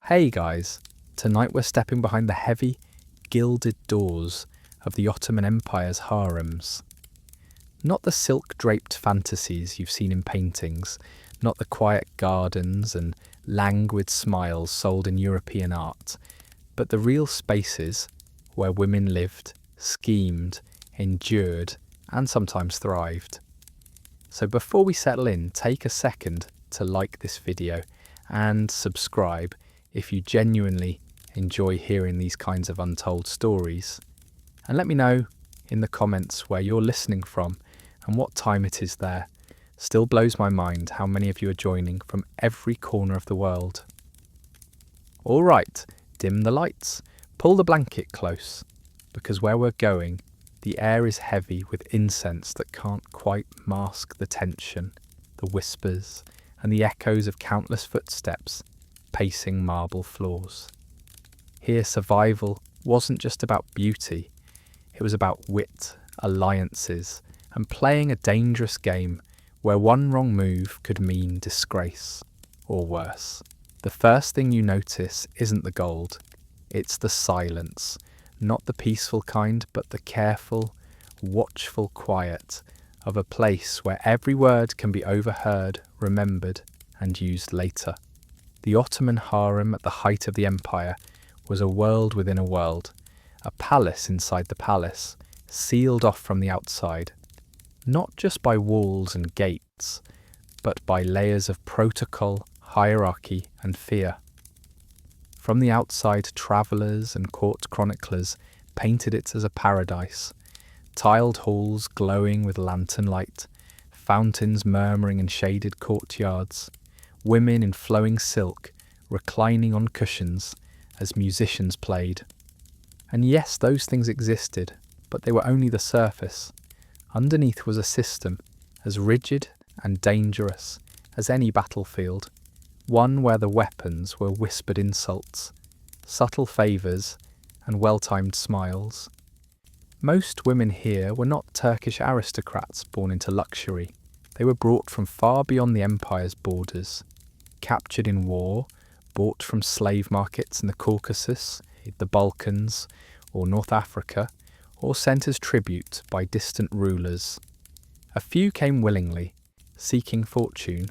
Hey guys, tonight we're stepping behind the heavy, gilded doors of the Ottoman Empire's harems. Not the silk-draped fantasies you've seen in paintings, not the quiet gardens and languid smiles sold in European art, but the real spaces where women lived, schemed, endured, and sometimes thrived. So before we settle in, take a second to like this video and subscribe if you genuinely enjoy hearing these kinds of untold stories. And let me know in the comments where you're listening from and what time it is there. Still blows my mind how many of you are joining from every corner of the world. All right, dim the lights, pull the blanket close, because where we're going, the air is heavy with incense that can't quite mask the tension, the whispers, and the echoes of countless footsteps pacing marble floors. Here, survival wasn't just about beauty, it was about wit, alliances, and playing a dangerous game where one wrong move could mean disgrace, or worse. The first thing you notice isn't the gold, it's the silence, not the peaceful kind, but the careful, watchful quiet of a place where every word can be overheard, remembered, and used later. The Ottoman harem at the height of the empire was a world within a world, a palace inside the palace, sealed off from the outside, not just by walls and gates, but by layers of protocol, hierarchy, and fear. From the outside, travellers and court chroniclers painted it as a paradise, tiled halls glowing with lantern light, fountains murmuring in shaded courtyards, women in flowing silk reclining on cushions as musicians played. And yes, those things existed, but they were only the surface. Underneath was a system as rigid and dangerous as any battlefield, one where the weapons were whispered insults, subtle favours, and well-timed smiles. Most women here were not Turkish aristocrats born into luxury. They were brought from far beyond the empire's borders, captured in war, bought from slave markets in the Caucasus, the Balkans, or North Africa, or sent as tribute by distant rulers. A few came willingly, seeking fortune,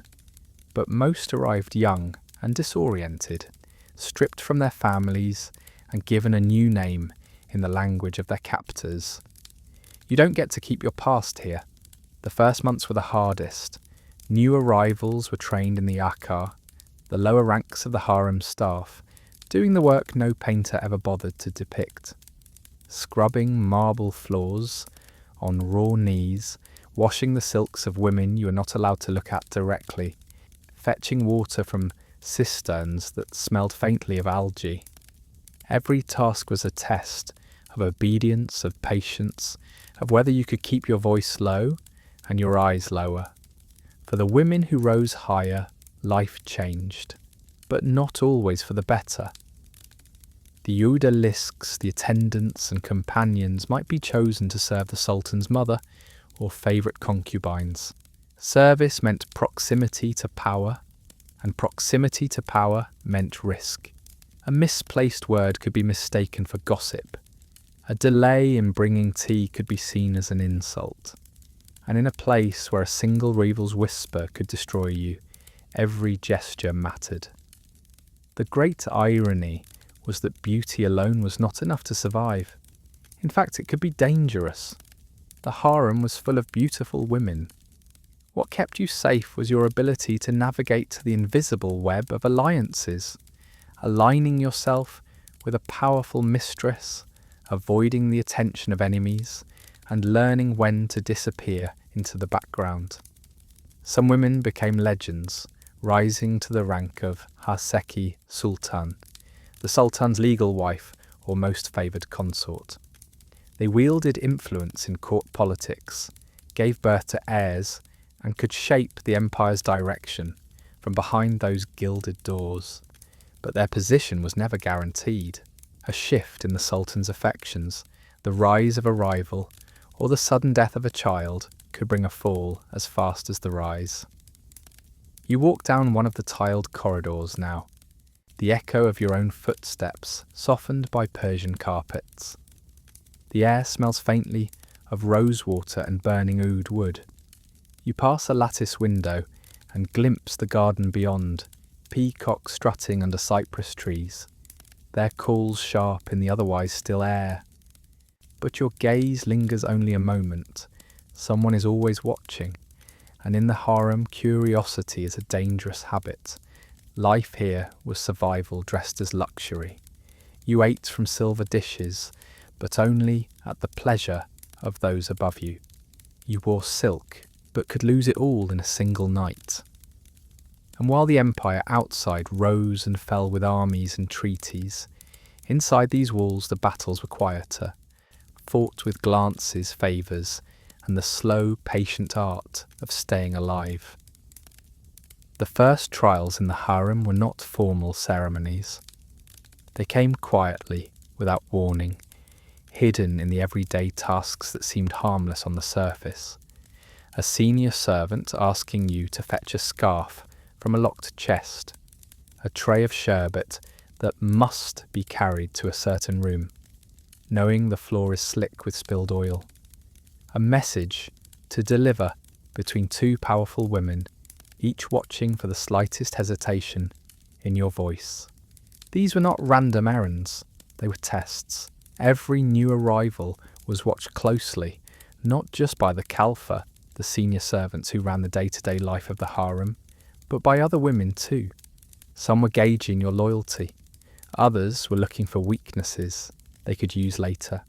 but most arrived young and disoriented, stripped from their families and given a new name in the language of their captors. You don't get to keep your past here. The first months were the hardest. New arrivals were trained in the akar, the lower ranks of the harem staff, doing the work no painter ever bothered to depict. Scrubbing marble floors on raw knees, washing the silks of women you were not allowed to look at directly, fetching water from cisterns that smelled faintly of algae. Every task was a test of obedience, of patience, of whether you could keep your voice low and your eyes lower. For the women who rose higher, life changed, but not always for the better. The odalisks, the attendants and companions might be chosen to serve the sultan's mother or favourite concubines. Service meant proximity to power, and proximity to power meant risk. A misplaced word could be mistaken for gossip. A delay in bringing tea could be seen as an insult. And in a place where a single rival's whisper could destroy you, every gesture mattered. The great irony was that beauty alone was not enough to survive. In fact, it could be dangerous. The harem was full of beautiful women. What kept you safe was your ability to navigate the invisible web of alliances, aligning yourself with a powerful mistress, avoiding the attention of enemies, and learning when to disappear into the background. Some women became legends, rising to the rank of Haseki Sultan, the Sultan's legal wife or most favoured consort. They wielded influence in court politics, gave birth to heirs, and could shape the empire's direction from behind those gilded doors. But their position was never guaranteed. A shift in the Sultan's affections, the rise of a rival, or the sudden death of a child could bring a fall as fast as the rise. You walk down one of the tiled corridors now. the echo of your own footsteps softened by Persian carpets. The air smells faintly of rosewater and burning oud wood. You pass a lattice window and glimpse the garden beyond, peacocks strutting under cypress trees, their calls sharp in the otherwise still air. But your gaze lingers only a moment. Someone is always watching, and in the harem, curiosity is a dangerous habit. Life here was survival dressed as luxury. You ate from silver dishes, but only at the pleasure of those above you. You wore silk, but could lose it all in a single night. And while the empire outside rose and fell with armies and treaties, inside these walls the battles were quieter, fought with glances, favours, and the slow, patient art of staying alive. The first trials in the harem were not formal ceremonies. They came quietly, without warning, hidden in the everyday tasks that seemed harmless on the surface. A senior servant asking you to fetch a scarf from a locked chest, a tray of sherbet that must be carried to a certain room, knowing the floor is slick with spilled oil. A message to deliver between two powerful women, each watching for the slightest hesitation in your voice. These were not random errands, they were tests. Every new arrival was watched closely, not just by the Khalfa, the senior servants who ran the day-to-day life of the harem, but by other women too. Some were gauging your loyalty. Others were looking for weaknesses they could use later.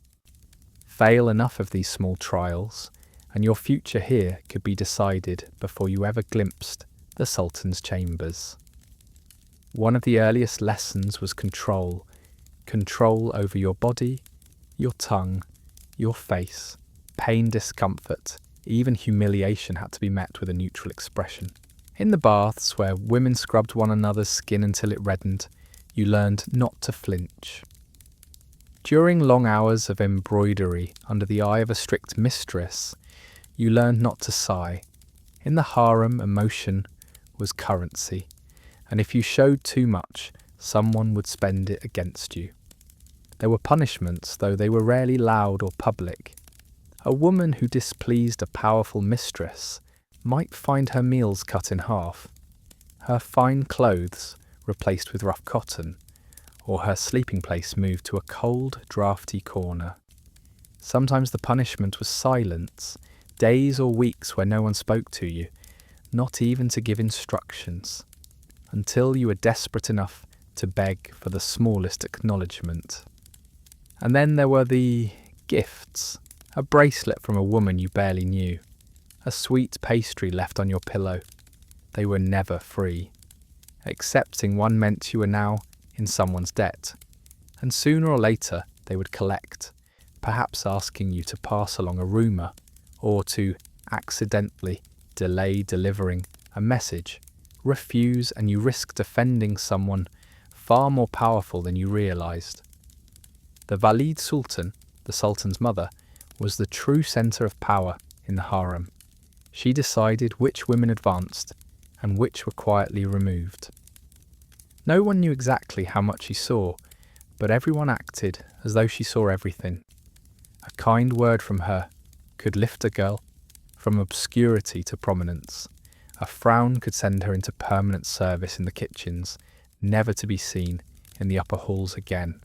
Fail enough of these small trials, and your future here could be decided before you ever glimpsed the Sultan's chambers. One of the earliest lessons was control. Control over your body, your tongue, your face. Pain, discomfort, even humiliation had to be met with a neutral expression. In the baths, where women scrubbed one another's skin until it reddened, you learned not to flinch. During long hours of embroidery under the eye of a strict mistress, you learned not to sigh. In the harem, emotion was currency, and if you showed too much, someone would spend it against you. There were punishments, though they were rarely loud or public. A woman who displeased a powerful mistress might find her meals cut in half, her fine clothes replaced with rough cotton, or her sleeping place moved to a cold, draughty corner. Sometimes the punishment was silence, days or weeks where no one spoke to you, not even to give instructions, until you were desperate enough to beg for the smallest acknowledgement. And then there were the gifts, a bracelet from a woman you barely knew, a sweet pastry left on your pillow. They were never free. Accepting one meant you were now in someone's debt, and sooner or later they would collect, perhaps asking you to pass along a rumour or to accidentally delay delivering a message, refuse, and you risked offending someone far more powerful than you realised. The Valid Sultan, the Sultan's mother, was the true centre of power in the harem. She decided which women advanced and which were quietly removed. No one knew exactly how much she saw, but everyone acted as though she saw everything. A kind word from her could lift a girl from obscurity to prominence. A frown could send her into permanent service in the kitchens, never to be seen in the upper halls again.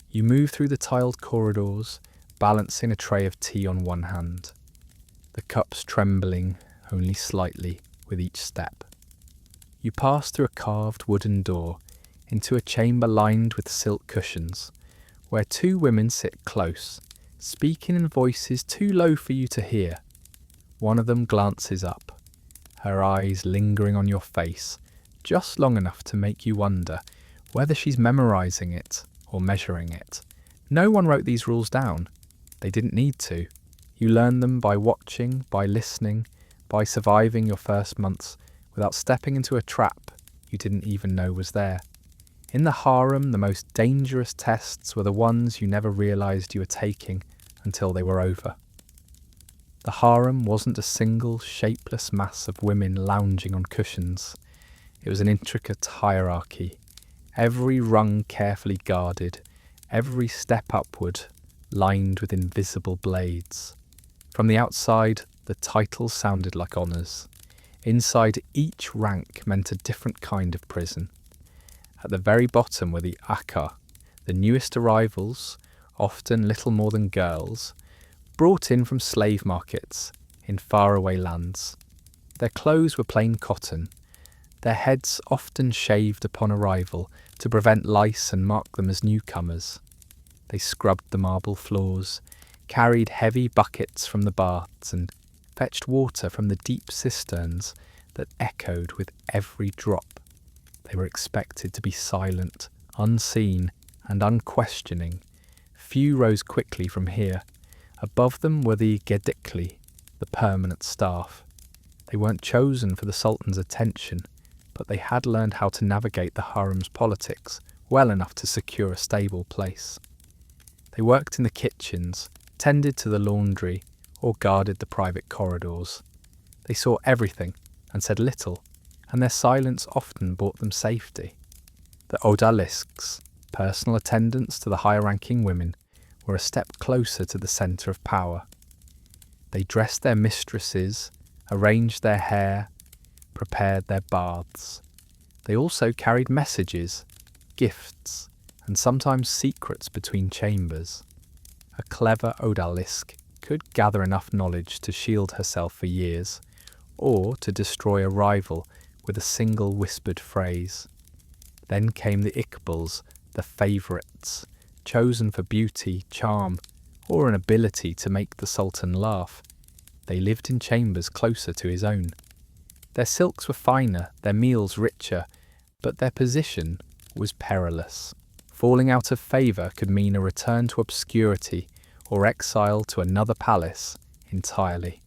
You move through the tiled corridors, balancing a tray of tea on one hand, the cups trembling only slightly with each step. You pass through a carved wooden door into a chamber lined with silk cushions, where two women sit close, speaking in voices too low for you to hear. One of them glances up, her eyes lingering on your face, just long enough to make you wonder whether she's memorising it or measuring it. No one wrote these rules down. They didn't need to. You learned them by watching, by listening, by surviving your first months without stepping into a trap you didn't even know was there. In the harem, the most dangerous tests were the ones you never realised you were taking until they were over. The harem wasn't a single, shapeless mass of women lounging on cushions. It was an intricate hierarchy, every rung carefully guarded, every step upward lined with invisible blades. From the outside, the titles sounded like honours. Inside, each rank meant a different kind of prison. At the very bottom were the Akka, the newest arrivals, often little more than girls, brought in from slave markets in faraway lands. Their clothes were plain cotton, their heads often shaved upon arrival to prevent lice and mark them as newcomers. They scrubbed the marble floors, carried heavy buckets from the baths, and fetched water from the deep cisterns that echoed with every drop. They were expected to be silent, unseen, and unquestioning. Few rose quickly from here. Above them were the Gedikli, the permanent staff. They weren't chosen for the Sultan's attention, but they had learned how to navigate the harem's politics well enough to secure a stable place. They worked in the kitchens, tended to the laundry, or guarded the private corridors. They saw everything and said little, and their silence often brought them safety. The odalisks, personal attendants to the higher-ranking women, were a step closer to the centre of power. They dressed their mistresses, arranged their hair, prepared their baths. They also carried messages, gifts, and sometimes secrets between chambers. A clever odalisk could gather enough knowledge to shield herself for years, or to destroy a rival with a single whispered phrase. Then came the Iqbals, the favourites, chosen for beauty, charm, or an ability to make the Sultan laugh. They lived in chambers closer to his own. Their silks were finer, their meals richer, but their position was perilous. Falling out of favour could mean a return to obscurity or exile to another palace entirely.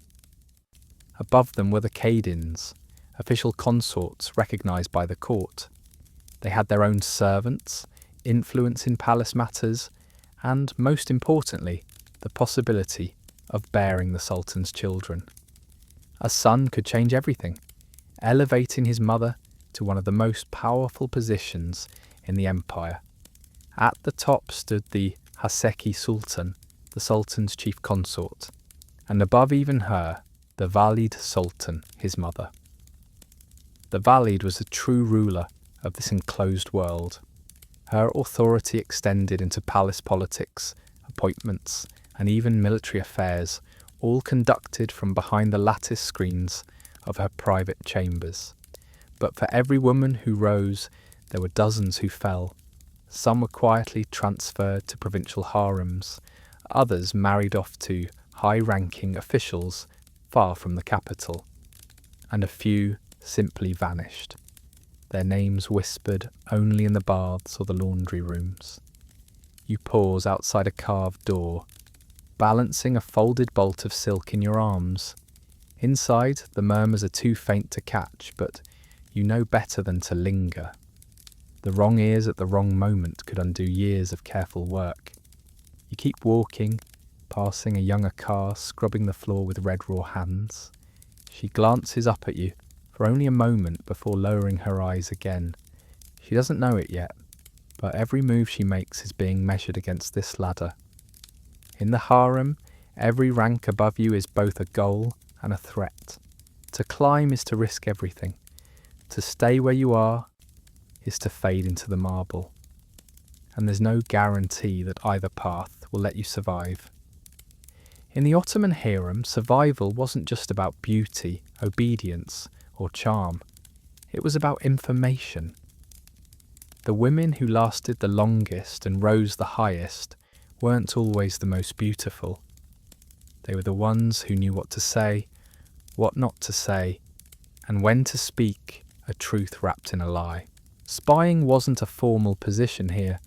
Above them were the Kadins, official consorts recognised by the court. They had their own servants, influence in palace matters, and, most importantly, the possibility of bearing the Sultan's children. A son could change everything, elevating his mother to one of the most powerful positions in the empire. At the top stood the Haseki Sultan, the Sultan's chief consort, and above even her, the Valid Sultan, his mother. The Valid was a true ruler of this enclosed world. Her authority extended into palace politics, appointments, and even military affairs, all conducted from behind the lattice screens of her private chambers. But for every woman who rose, there were dozens who fell. Some were quietly transferred to provincial harems, others married off to high-ranking officials far from the capital, and a few simply vanished, their names whispered only in the baths or the laundry rooms. You pause outside a carved door, balancing a folded bolt of silk in your arms. Inside, the murmurs are too faint to catch, but you know better than to linger. The wrong ears at the wrong moment could undo years of careful work. You keep walking, passing a young Akar scrubbing the floor with red raw hands. She glances up at you for only a moment before lowering her eyes again. She doesn't know it yet, but every move she makes is being measured against this ladder. In the harem, every rank above you is both a goal and a threat. To climb is to risk everything. To stay where you are is to fade into the marble. And there's no guarantee that either path will let you survive. In the Ottoman harem, survival wasn't just about beauty, obedience, or charm. It was about information. The women who lasted the longest and rose the highest weren't always the most beautiful. They were the ones who knew what to say, what not to say, and when to speak a truth wrapped in a lie. Spying wasn't a formal position here.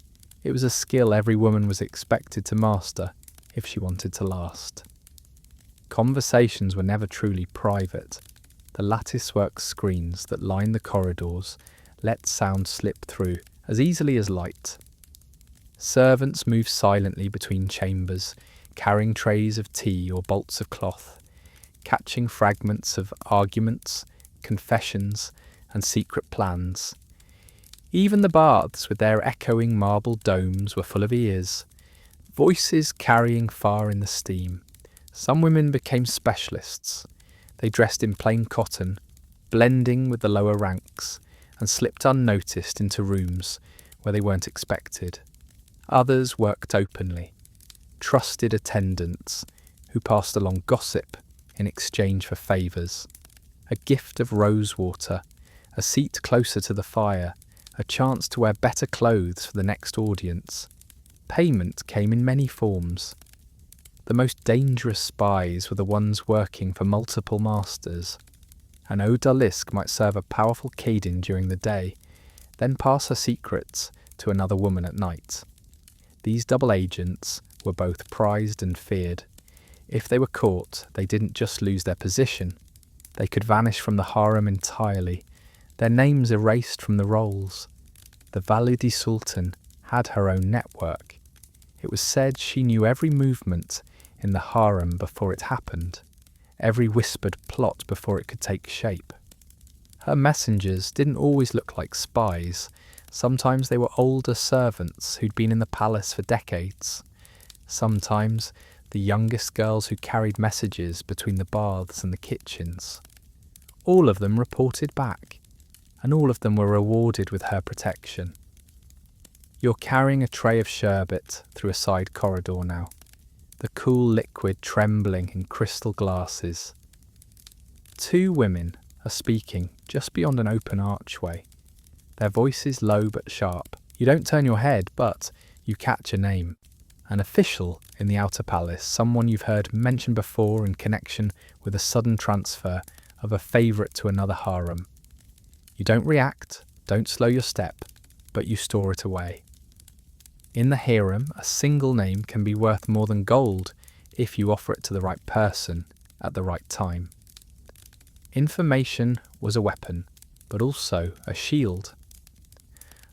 It was a skill every woman was expected to master if she wanted to last. Conversations were never truly private. The latticework screens that lined the corridors let sound slip through as easily as light. Servants moved silently between chambers, carrying trays of tea or bolts of cloth, catching fragments of arguments, confessions, and secret plans. Even the baths with their echoing marble domes were full of ears, voices carrying far in the steam. Some women became specialists. They dressed in plain cotton, blending with the lower ranks, and slipped unnoticed into rooms where they weren't expected. Others worked openly, trusted attendants who passed along gossip in exchange for favours, a gift of rose water, a seat closer to the fire, a chance to wear better clothes for the next audience. Payment came in many forms. The most dangerous spies were the ones working for multiple masters. An odalisque might serve a powerful Kaden during the day, then pass her secrets to another woman at night. These double agents were both prized and feared. If they were caught, they didn't just lose their position. They could vanish from the harem entirely, their names erased from the rolls. The Valide Sultan had her own network. It was said she knew every movement in the harem before it happened, every whispered plot before it could take shape. Her messengers didn't always look like spies. Sometimes they were older servants who'd been in the palace for decades. Sometimes the youngest girls who carried messages between the baths and the kitchens. All of them reported back, and all of them were rewarded with her protection. You're carrying a tray of sherbet through a side corridor now, the cool liquid trembling in crystal glasses. 2 women are speaking just beyond an open archway, their voices low but sharp. You don't turn your head, but you catch a name. An official in the outer palace, someone you've heard mentioned before in connection with a sudden transfer of a favourite to another harem. You don't react, don't slow your step, but you store it away. In the harem, a single name can be worth more than gold if you offer it to the right person at the right time. Information was a weapon, but also a shield.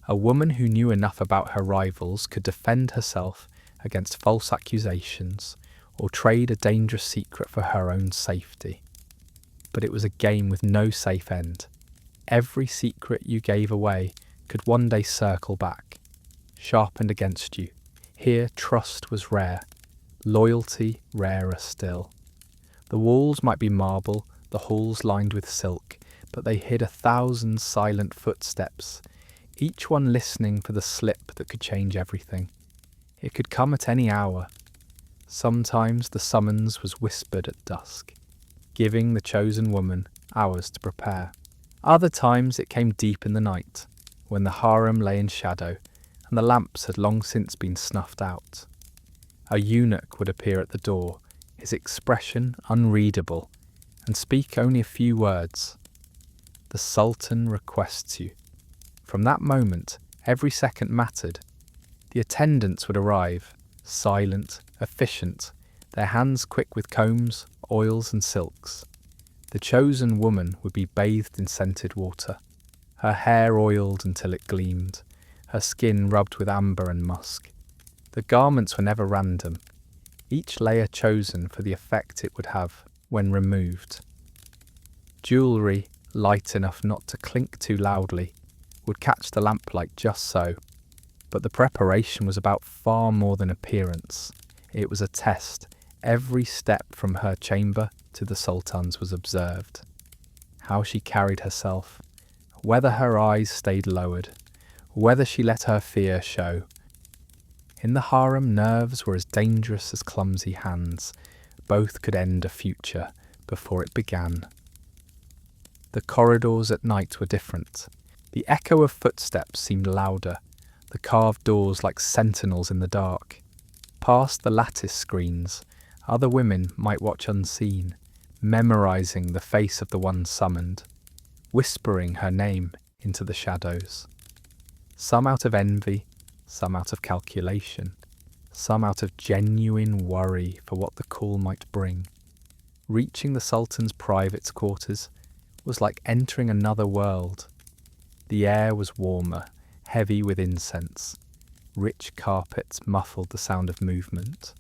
A woman who knew enough about her rivals could defend herself against false accusations or trade a dangerous secret for her own safety. But it was a game with no safe end. Every secret you gave away could one day circle back, sharpened against you. Here trust was rare, loyalty rarer still. The walls might be marble, the halls lined with silk, but they hid 1,000 silent footsteps, each one listening for the slip that could change everything. It could come at any hour. Sometimes the summons was whispered at dusk, giving the chosen woman hours to prepare. Other times it came deep in the night, when the harem lay in shadow and the lamps had long since been snuffed out. A eunuch would appear at the door, his expression unreadable, and speak only a few words. The Sultan requests you. From that moment, every second mattered. The attendants would arrive, silent, efficient, their hands quick with combs, oils and silks. The chosen woman would be bathed in scented water, her hair oiled until it gleamed, her skin rubbed with amber and musk. The garments were never random, each layer chosen for the effect it would have when removed. Jewellery, light enough not to clink too loudly, would catch the lamplight just so. But the preparation was about far more than appearance. It was a test. Every step from her chamber to the Sultan's was observed. How she carried herself, whether her eyes stayed lowered, whether she let her fear show. In the harem, nerves were as dangerous as clumsy hands. Both could end a future before it began. The corridors at night were different. The echo of footsteps seemed louder, the carved doors like sentinels in the dark. Past the lattice screens, other women might watch unseen, memorising the face of the one summoned, whispering her name into the shadows. Some out of envy, some out of calculation, some out of genuine worry for what the call might bring. Reaching the Sultan's private quarters was like entering another world. The air was warmer, heavy with incense. Rich carpets muffled the sound of movement.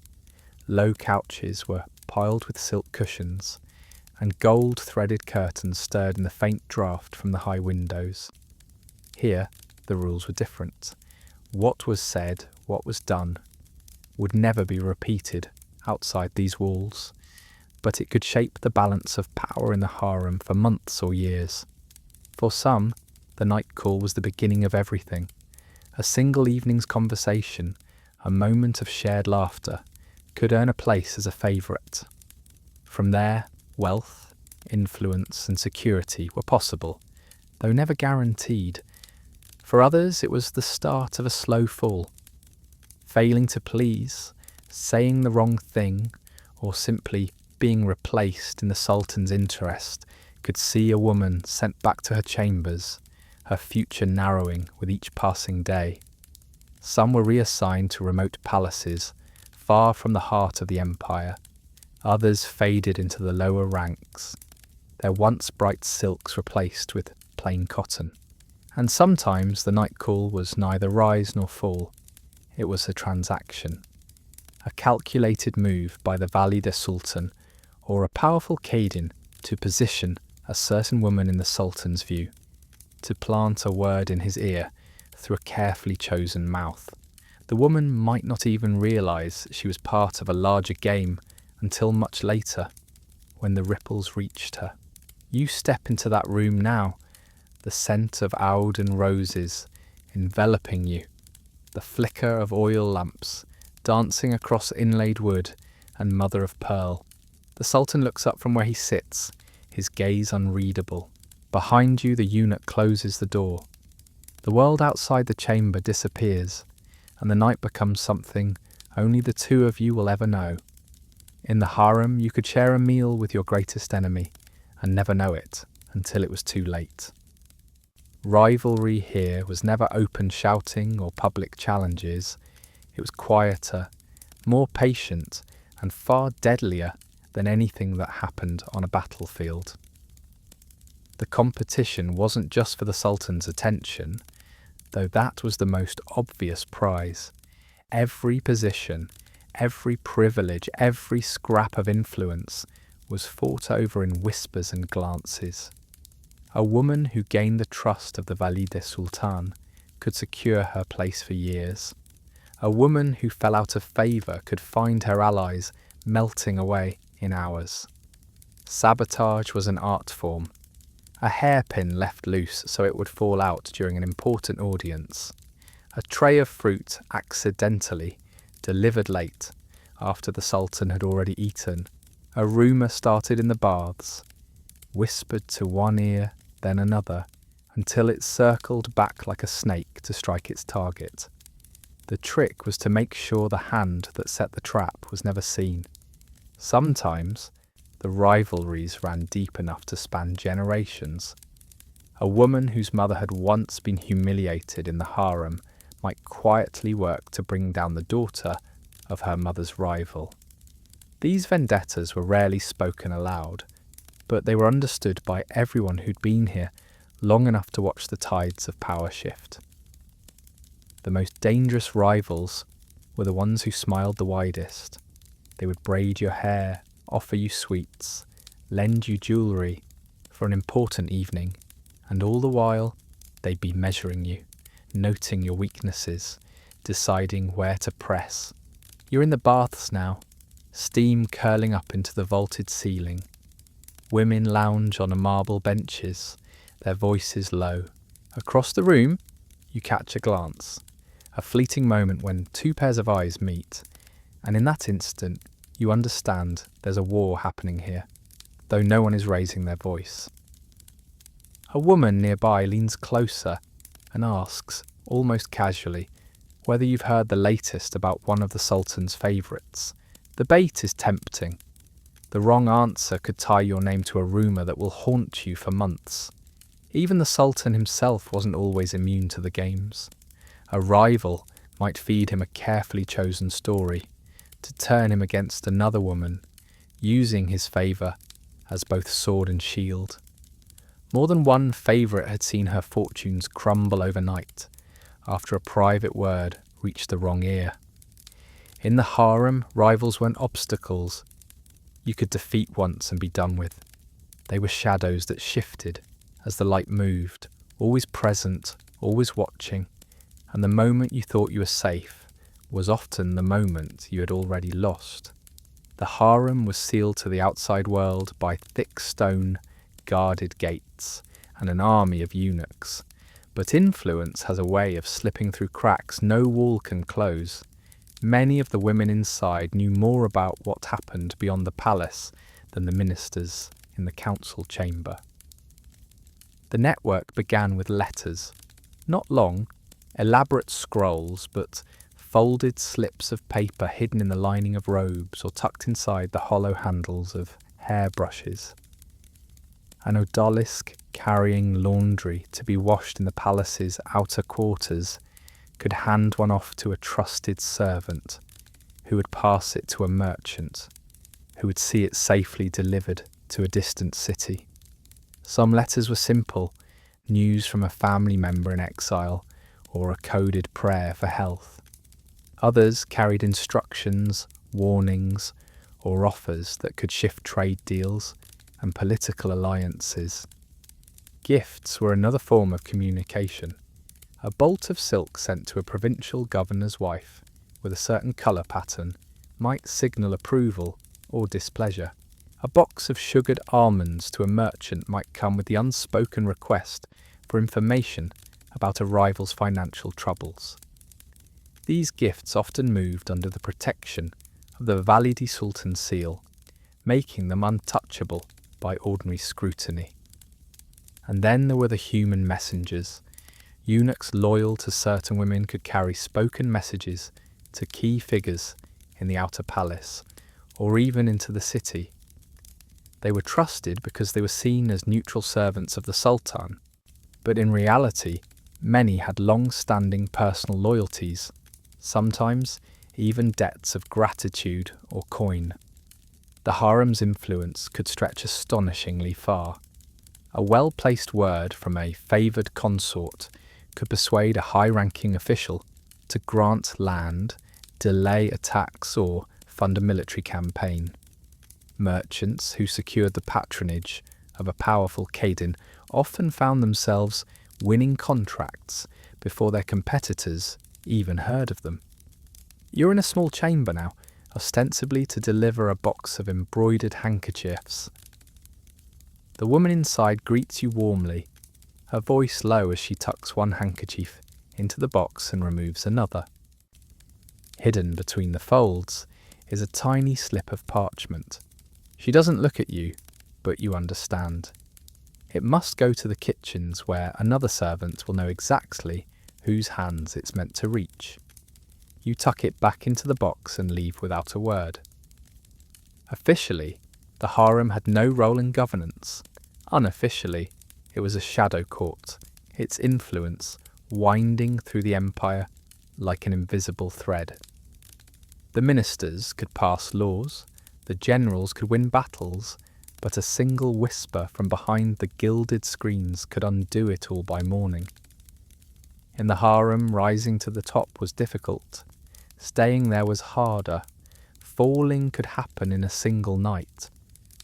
Low couches were piled with silk cushions, and gold-threaded curtains stirred in the faint draught from the high windows. Here, the rules were different. What was said, what was done, would never be repeated outside these walls, but it could shape the balance of power in the harem for months or years. For some, the night call was the beginning of everything. A single evening's conversation, a moment of shared laughter, could earn a place as a favourite. From there, wealth, influence and security were possible, though never guaranteed. For others, it was the start of a slow fall. Failing to please, saying the wrong thing, or simply being replaced in the Sultan's interest could see a woman sent back to her chambers, her future narrowing with each passing day. Some were reassigned to remote palaces, far from the heart of the empire. Others faded into the lower ranks, their once bright silks replaced with plain cotton. And sometimes the night call was neither rise nor fall. It was a transaction, a calculated move by the Valide Sultan or a powerful Kadin to position a certain woman in the Sultan's view, to plant a word in his ear through a carefully chosen mouth. The woman might not even realise she was part of a larger game until much later, when the ripples reached her. You step into that room now, the scent of oud and roses enveloping you, the flicker of oil lamps dancing across inlaid wood and mother of pearl. The Sultan looks up from where he sits, his gaze unreadable. Behind you, the eunuch closes the door. The world outside the chamber disappears, and the night becomes something only the two of you will ever know. In the harem, you could share a meal with your greatest enemy and never know it until it was too late. Rivalry here was never open shouting or public challenges. It was quieter, more patient, and far deadlier than anything that happened on a battlefield. The competition wasn't just for the Sultan's attention, though that was the most obvious prize. Every position, every privilege, every scrap of influence was fought over in whispers and glances. A woman who gained the trust of the Valide Sultan could secure her place for years. A woman who fell out of favour could find her allies melting away in hours. Sabotage was an art form, a hairpin left loose so it would fall out during an important audience, a tray of fruit accidentally delivered late after the Sultan had already eaten, a rumour started in the baths, whispered to one ear, then another, until it circled back like a snake to strike its target. The trick was to make sure the hand that set the trap was never seen. Sometimes, the rivalries ran deep enough to span generations. A woman whose mother had once been humiliated in the harem might quietly work to bring down the daughter of her mother's rival. These vendettas were rarely spoken aloud, but they were understood by everyone who'd been here long enough to watch the tides of power shift. The most dangerous rivals were the ones who smiled the widest. They would braid your hair, offer you sweets, lend you jewellery for an important evening, and all the while they'd be measuring you, noting your weaknesses, deciding where to press. You're in the baths now, steam curling up into the vaulted ceiling. Women lounge on marble benches, their voices low. Across the room, you catch a glance, a fleeting moment when two pairs of eyes meet, and in that instant, you understand there's a war happening here, though no one is raising their voice. A woman nearby leans closer and asks, almost casually, whether you've heard the latest about one of the Sultan's favourites. The bait is tempting. The wrong answer could tie your name to a rumour that will haunt you for months. Even the Sultan himself wasn't always immune to the games. A rival might feed him a carefully chosen story, to turn him against another woman, using his favour as both sword and shield. More than one favourite had seen her fortunes crumble overnight after a private word reached the wrong ear. In the harem, rivals weren't obstacles you could defeat once and be done with. They were shadows that shifted as the light moved, always present, always watching, and the moment you thought you were safe was often the moment you had already lost. The harem was sealed to the outside world by thick stone, guarded gates, and an army of eunuchs. But influence has a way of slipping through cracks no wall can close. Many of the women inside knew more about what happened beyond the palace than the ministers in the council chamber. The network began with letters, not long, elaborate scrolls, but folded slips of paper hidden in the lining of robes or tucked inside the hollow handles of hairbrushes. An odalisque carrying laundry to be washed in the palace's outer quarters could hand one off to a trusted servant, who would pass it to a merchant, who would see it safely delivered to a distant city. Some letters were simple, news from a family member in exile, or a coded prayer for health. Others carried instructions, warnings, or offers that could shift trade deals and political alliances. Gifts were another form of communication. A bolt of silk sent to a provincial governor's wife with a certain colour pattern might signal approval or displeasure. A box of sugared almonds to a merchant might come with the unspoken request for information about a rival's financial troubles. These gifts often moved under the protection of the Valide Sultan seal, making them untouchable by ordinary scrutiny. And then there were the human messengers. Eunuchs loyal to certain women could carry spoken messages to key figures in the outer palace, or even into the city. They were trusted because they were seen as neutral servants of the Sultan, but in reality, many had long-standing personal loyalties, sometimes even debts of gratitude or coin. The harem's influence could stretch astonishingly far. A well-placed word from a favoured consort could persuade a high-ranking official to grant land, delay attacks, or fund a military campaign. Merchants who secured the patronage of a powerful Kadin often found themselves winning contracts before their competitors even heard of them. You're in a small chamber now, ostensibly to deliver a box of embroidered handkerchiefs. The woman inside greets you warmly, her voice low as she tucks one handkerchief into the box and removes another. Hidden between the folds is a tiny slip of parchment. She doesn't look at you, but you understand. It must go to the kitchens where another servant will know exactly whose hands it's meant to reach. You tuck it back into the box and leave without a word. Officially, the harem had no role in governance. Unofficially, it was a shadow court, its influence winding through the empire like an invisible thread. The ministers could pass laws, the generals could win battles, but a single whisper from behind the gilded screens could undo it all by morning. In the harem, rising to the top was difficult. Staying there was harder. Falling could happen in a single night.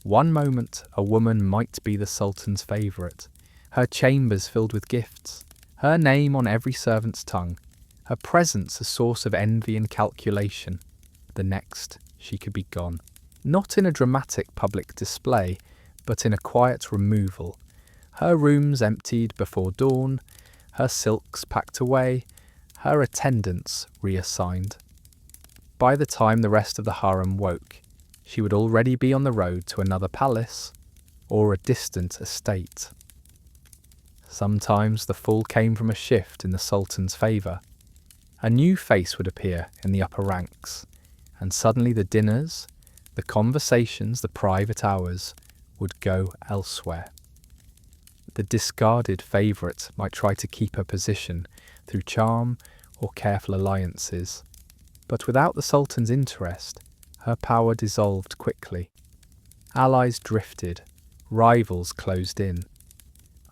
One moment, a woman might be the Sultan's favourite, her chambers filled with gifts, her name on every servant's tongue, her presence a source of envy and calculation. The next, she could be gone. Not in a dramatic public display, but in a quiet removal. Her rooms emptied before dawn, her silks packed away, her attendants reassigned. By the time the rest of the harem woke, she would already be on the road to another palace or a distant estate. Sometimes the fall came from a shift in the Sultan's favour. A new face would appear in the upper ranks, and suddenly the dinners, the conversations, the private hours would go elsewhere. The discarded favourite might try to keep her position through charm or careful alliances, but without the Sultan's interest, her power dissolved quickly. Allies drifted, rivals closed in.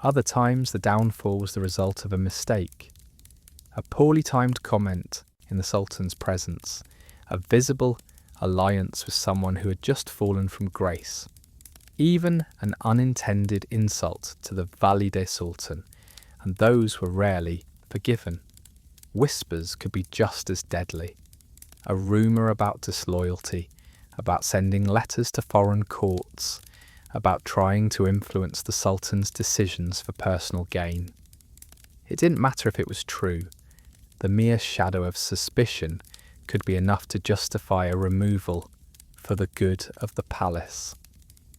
Other times the downfall was the result of a mistake, a poorly timed comment in the Sultan's presence, a visible alliance with someone who had just fallen from grace. Even an unintended insult to the Valide Sultan, and those were rarely forgiven. Whispers could be just as deadly. A rumour about disloyalty, about sending letters to foreign courts, about trying to influence the Sultan's decisions for personal gain. It didn't matter if it was true. The mere shadow of suspicion could be enough to justify a removal for the good of the palace.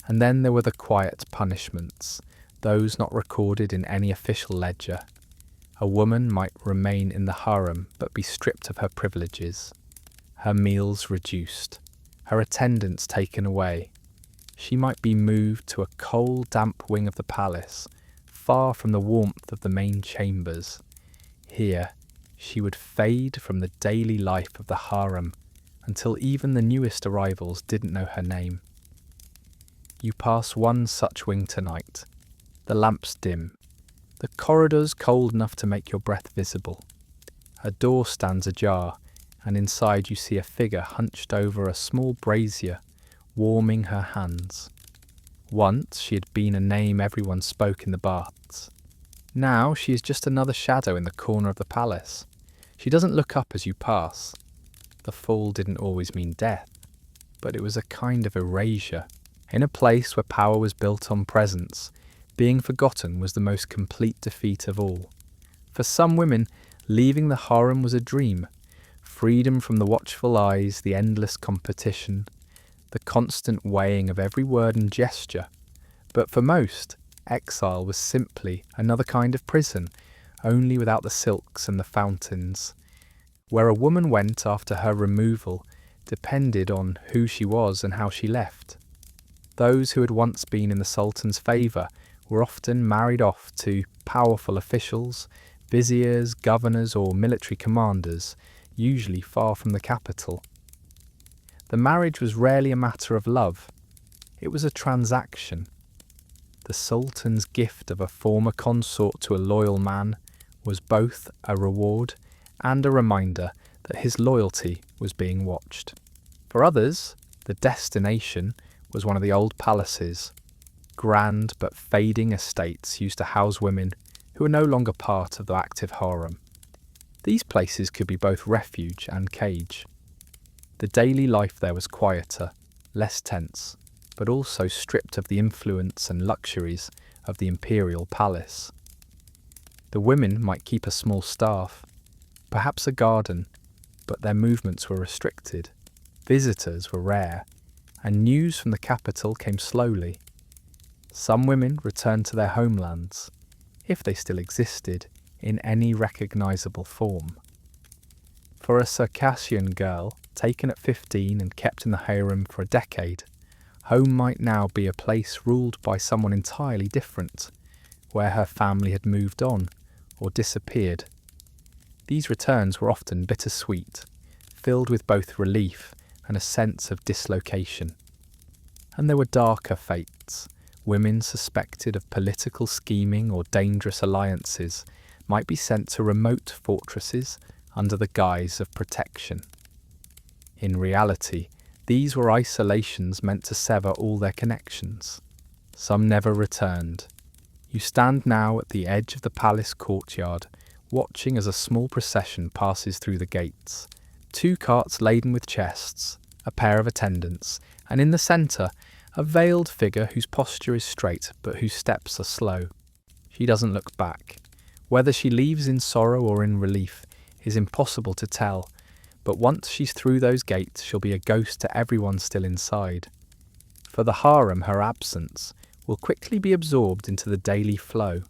And then there were the quiet punishments, those not recorded in any official ledger. A woman might remain in the harem but be stripped of her privileges, her meals reduced, her attendance taken away. She might be moved to a cold, damp wing of the palace, far from the warmth of the main chambers. Here, she would fade from the daily life of the harem until even the newest arrivals didn't know her name. You pass one such wing tonight. The lamps dim. The corridors cold enough to make your breath visible. A door stands ajar, and inside you see a figure hunched over a small brazier, warming her hands. Once she had been a name everyone spoke in the baths. Now she is just another shadow in the corner of the palace. She doesn't look up as you pass. The fall didn't always mean death, but it was a kind of erasure. In a place where power was built on presence, being forgotten was the most complete defeat of all. For some women, leaving the harem was a dream. Freedom from the watchful eyes, the endless competition, the constant weighing of every word and gesture. But for most, exile was simply another kind of prison, only without the silks and the fountains. Where a woman went after her removal depended on who she was and how she left. Those who had once been in the Sultan's favour were often married off to powerful officials, viziers, governors or military commanders, usually far from the capital. The marriage was rarely a matter of love. It was a transaction. The Sultan's gift of a former consort to a loyal man was both a reward and a reminder that his loyalty was being watched. For others, the destination was one of the old palaces, grand but fading estates used to house women who were no longer part of the active harem. These places could be both refuge and cage. The daily life there was quieter, less tense, but also stripped of the influence and luxuries of the imperial palace. The women might keep a small staff, perhaps a garden, but their movements were restricted. Visitors were rare, and news from the capital came slowly. Some women returned to their homelands, if they still existed, in any recognisable form. For a Circassian girl, taken at 15 and kept in the harem for a decade, home might now be a place ruled by someone entirely different, where her family had moved on or disappeared. These returns were often bittersweet, filled with both relief and a sense of dislocation. And there were darker fates. Women suspected of political scheming or dangerous alliances might be sent to remote fortresses under the guise of protection. In reality, these were isolations meant to sever all their connections. Some never returned. You stand now at the edge of the palace courtyard, watching as a small procession passes through the gates. 2 carts laden with chests, a pair of attendants, and in the centre, a veiled figure whose posture is straight but whose steps are slow. She doesn't look back. Whether she leaves in sorrow or in relief is impossible to tell, but once she's through those gates she'll be a ghost to everyone still inside. For the harem, her absence will quickly be absorbed into the daily flow.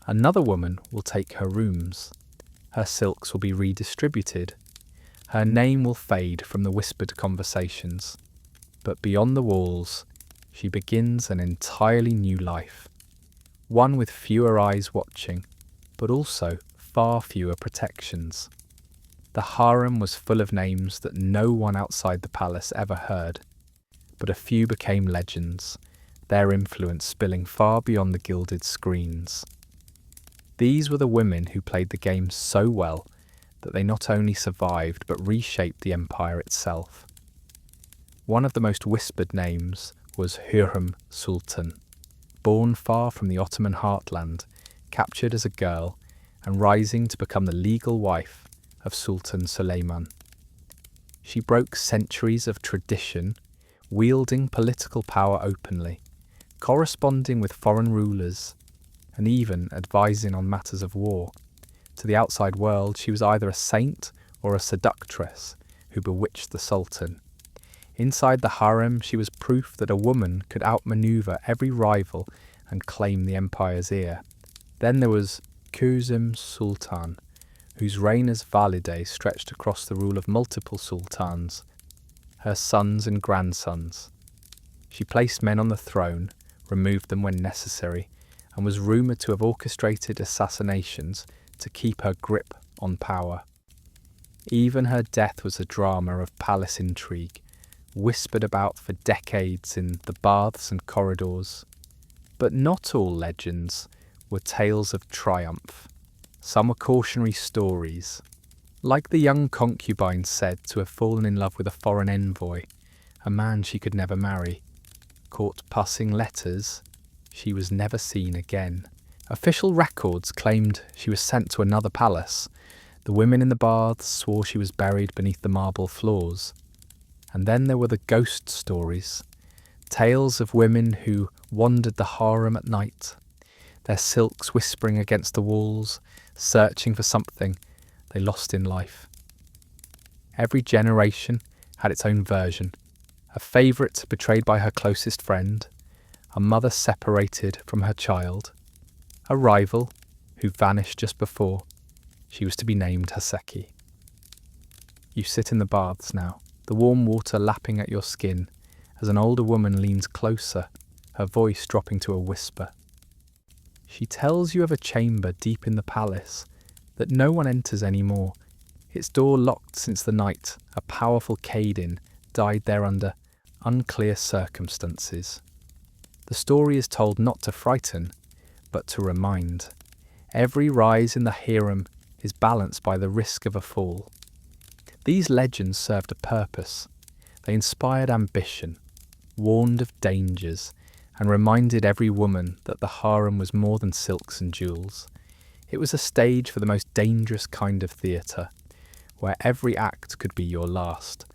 Another woman will take her rooms. Her silks will be redistributed. Her name will fade from the whispered conversations. But beyond the walls, she begins an entirely new life. One with fewer eyes watching, but also far fewer protections. The harem was full of names that no one outside the palace ever heard, but a few became legends, their influence spilling far beyond the gilded screens. These were the women who played the game so well that they not only survived but reshaped the empire itself. One of the most whispered names was Hürrem Sultan. Born far from the Ottoman heartland, captured as a girl, and rising to become the legal wife of Sultan Suleiman. She broke centuries of tradition, wielding political power openly, corresponding with foreign rulers, and even advising on matters of war. To the outside world, she was either a saint or a seductress who bewitched the Sultan. Inside the harem, she was proof that a woman could outmaneuver every rival and claim the empire's ear. Then there was Kuzum Sultan, whose reign as valide stretched across the rule of multiple sultans, her sons and grandsons. She placed men on the throne, removed them when necessary, and was rumoured to have orchestrated assassinations to keep her grip on power. Even her death was a drama of palace intrigue, whispered about for decades in the baths and corridors. But not all legends were tales of triumph. Some were cautionary stories. Like the young concubine said to have fallen in love with a foreign envoy, a man she could never marry. Caught passing letters, she was never seen again. Official records claimed she was sent to another palace. The women in the baths swore she was buried beneath the marble floors. And then there were the ghost stories, tales of women who wandered the harem at night, their silks whispering against the walls, searching for something they lost in life. Every generation had its own version. A favourite betrayed by her closest friend, a mother separated from her child, a rival who vanished just before she was to be named Haseki. You sit in the baths now, the warm water lapping at your skin as an older woman leans closer, her voice dropping to a whisper. She tells you of a chamber deep in the palace that no one enters anymore, its door locked since the night a powerful Khaden died there under unclear circumstances. The story is told not to frighten, but to remind. Every rise in the harem is balanced by the risk of a fall. These legends served a purpose. They inspired ambition, warned of dangers, and reminded every woman that the harem was more than silks and jewels. It was a stage for the most dangerous kind of theatre, where every act could be your last.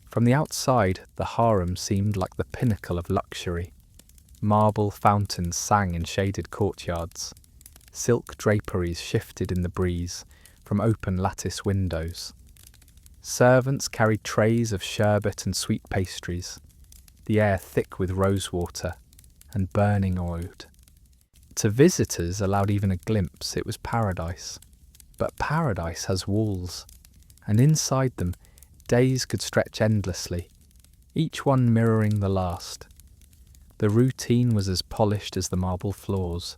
From the outside, the harem seemed like the pinnacle of luxury. Marble fountains sang in shaded courtyards. Silk draperies shifted in the breeze from open lattice windows. Servants carried trays of sherbet and sweet pastries, the air thick with rosewater and burning oud. To visitors allowed even a glimpse, it was paradise. But paradise has walls, and inside them days could stretch endlessly, each one mirroring the last. The routine was as polished as the marble floors.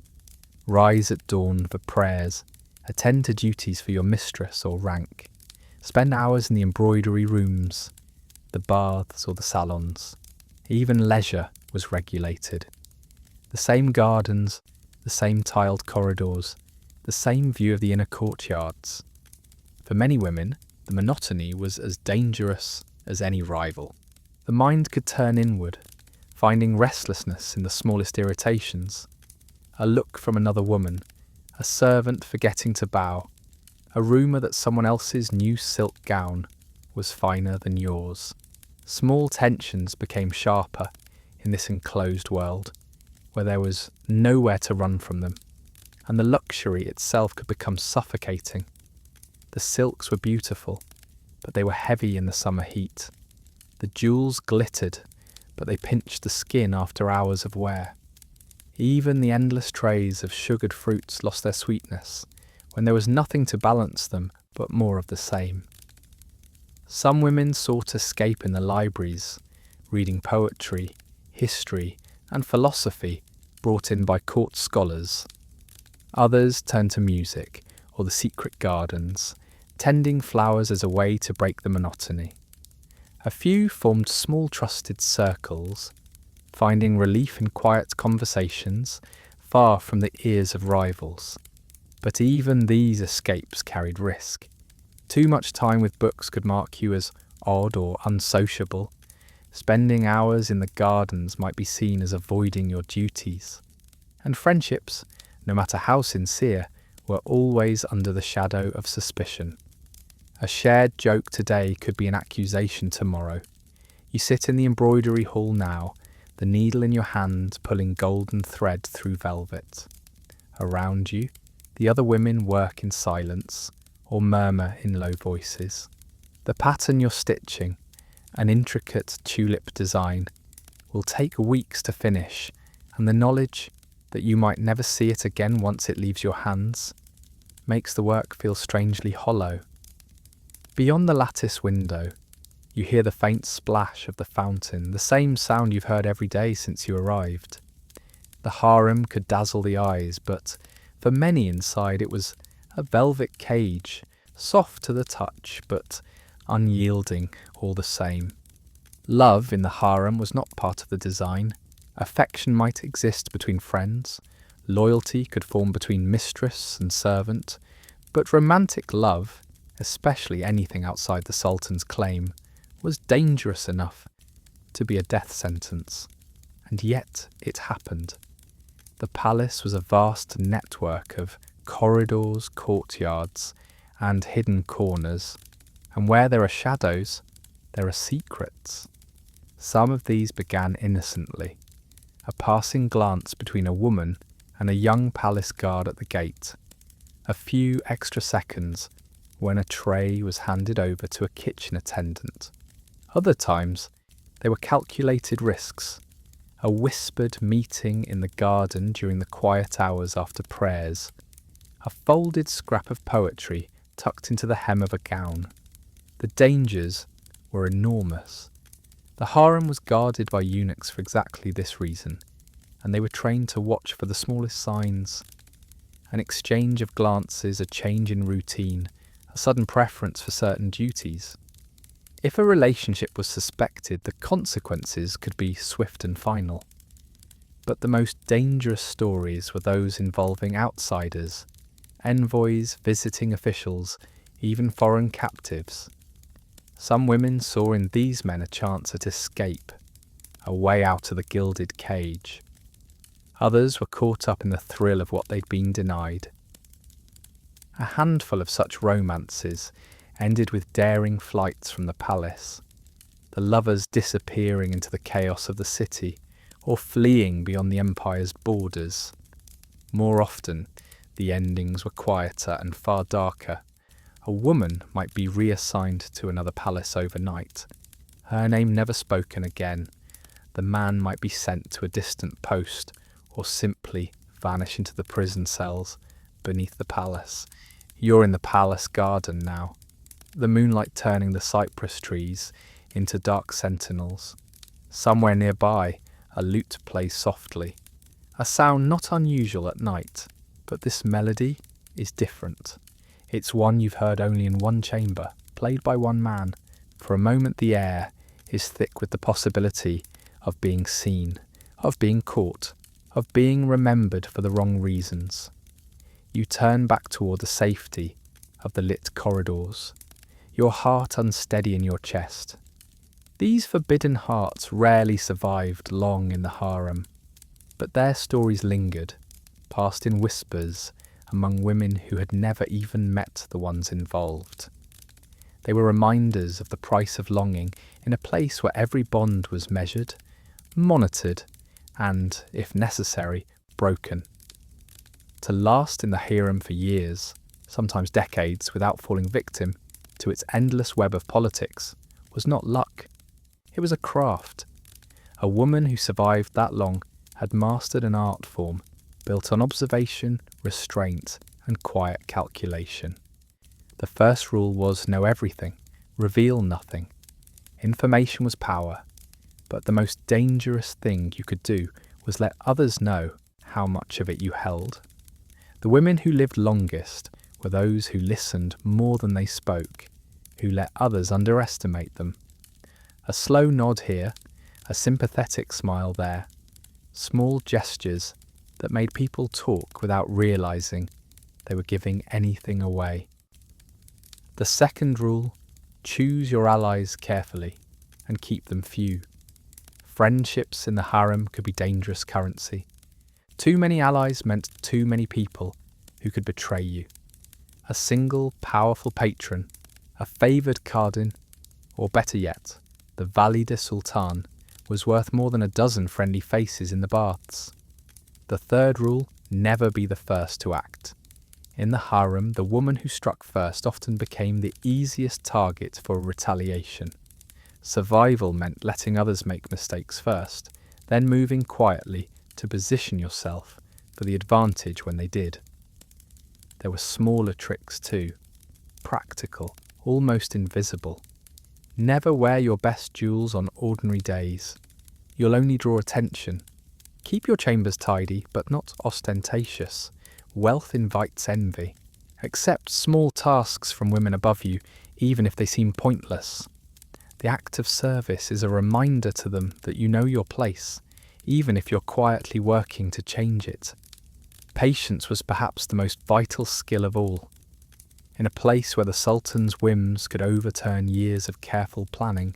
Rise at dawn for prayers, attend to duties for your mistress or rank, spend hours in the embroidery rooms, the baths or the salons. Even leisure was regulated. The same gardens, the same tiled corridors, the same view of the inner courtyards. For many women, the monotony was as dangerous as any rival. The mind could turn inward, finding restlessness in the smallest irritations. A look from another woman, a servant forgetting to bow, a rumour that someone else's new silk gown was finer than yours. Small tensions became sharper in this enclosed world, where there was nowhere to run from them, and the luxury itself could become suffocating. The silks were beautiful, but they were heavy in the summer heat. The jewels glittered, but they pinched the skin after hours of wear. Even the endless trays of sugared fruits lost their sweetness, when there was nothing to balance them but more of the same. Some women sought escape in the libraries, reading poetry, history, and philosophy brought in by court scholars. Others turned to music or the secret gardens, tending flowers as a way to break the monotony. A few formed small trusted circles, finding relief in quiet conversations far from the ears of rivals. But even these escapes carried risk. Too much time with books could mark you as odd or unsociable. Spending hours in the gardens might be seen as avoiding your duties. And friendships, no matter how sincere, were always under the shadow of suspicion. A shared joke today could be an accusation tomorrow. You sit in the embroidery hall now, the needle in your hand pulling golden thread through velvet. Around you, the other women work in silence or murmur in low voices. The pattern you're stitching, an intricate tulip design, will take weeks to finish, and the knowledge that you might never see it again once it leaves your hands makes the work feel strangely hollow. Beyond the lattice window, you hear the faint splash of the fountain, the same sound you've heard every day since you arrived. The harem could dazzle the eyes, but for many inside it was a velvet cage, soft to the touch, but unyielding all the same. Love in the harem was not part of the design. Affection might exist between friends, loyalty could form between mistress and servant, but romantic love, especially anything outside the Sultan's claim, was dangerous enough to be a death sentence. And yet it happened. The palace was a vast network of corridors, courtyards, and hidden corners, and where there are shadows, there are secrets. Some of these began innocently, a passing glance between a woman and a young palace guard at the gate, a few extra seconds when a tray was handed over to a kitchen attendant. Other times, they were calculated risks, a whispered meeting in the garden during the quiet hours after prayers, a folded scrap of poetry tucked into the hem of a gown. The dangers were enormous. The harem was guarded by eunuchs for exactly this reason, and they were trained to watch for the smallest signs. An exchange of glances, a change in routine, a sudden preference for certain duties. If a relationship was suspected, the consequences could be swift and final. But the most dangerous stories were those involving outsiders, envoys, visiting officials, even foreign captives. Some women saw in these men a chance at escape, a way out of the gilded cage. Others were caught up in the thrill of what they'd been denied. A handful of such romances ended with daring flights from the palace, the lovers disappearing into the chaos of the city or fleeing beyond the empire's borders. More often, the endings were quieter and far darker. A woman might be reassigned to another palace overnight, her name never spoken again. The man might be sent to a distant post or simply vanish into the prison cells beneath the palace. You're in the palace garden now, the moonlight turning the cypress trees into dark sentinels. Somewhere nearby, a lute plays softly, a sound not unusual at night, but this melody is different. It's one you've heard only in one chamber, played by one man. For a moment the air is thick with the possibility of being seen, of being caught, of being remembered for the wrong reasons. You turn back toward the safety of the lit corridors, your heart unsteady in your chest. These forbidden hearts rarely survived long in the harem, but their stories lingered, passed in whispers among women who had never even met the ones involved. They were reminders of the price of longing in a place where every bond was measured, monitored, and, if necessary, broken. To last in the harem for years, sometimes decades, without falling victim to its endless web of politics was not luck. It was a craft. A woman who survived that long had mastered an art form built on observation, restraint, and quiet calculation. The first rule was know everything, reveal nothing. Information was power, but the most dangerous thing you could do was let others know how much of it you held. The women who lived longest were those who listened more than they spoke, who let others underestimate them. A slow nod here, a sympathetic smile there, small gestures that made people talk without realizing they were giving anything away. The second rule, choose your allies carefully and keep them few. Friendships in the harem could be dangerous currency. Too many allies meant too many people who could betray you. A single powerful patron, a favoured Kardin, or better yet, the Valide Sultan, was worth more than a dozen friendly faces in the baths. The third rule, never be the first to act. In the harem, the woman who struck first often became the easiest target for retaliation. Survival meant letting others make mistakes first, then moving quietly to position yourself for the advantage when they did. There were smaller tricks too, practical, almost invisible. Never wear your best jewels on ordinary days. You'll only draw attention. Keep your chambers tidy, but not ostentatious. Wealth invites envy. Accept small tasks from women above you, even if they seem pointless. The act of service is a reminder to them that you know your place, even if you're quietly working to change it. Patience was perhaps the most vital skill of all. In a place where the Sultan's whims could overturn years of careful planning,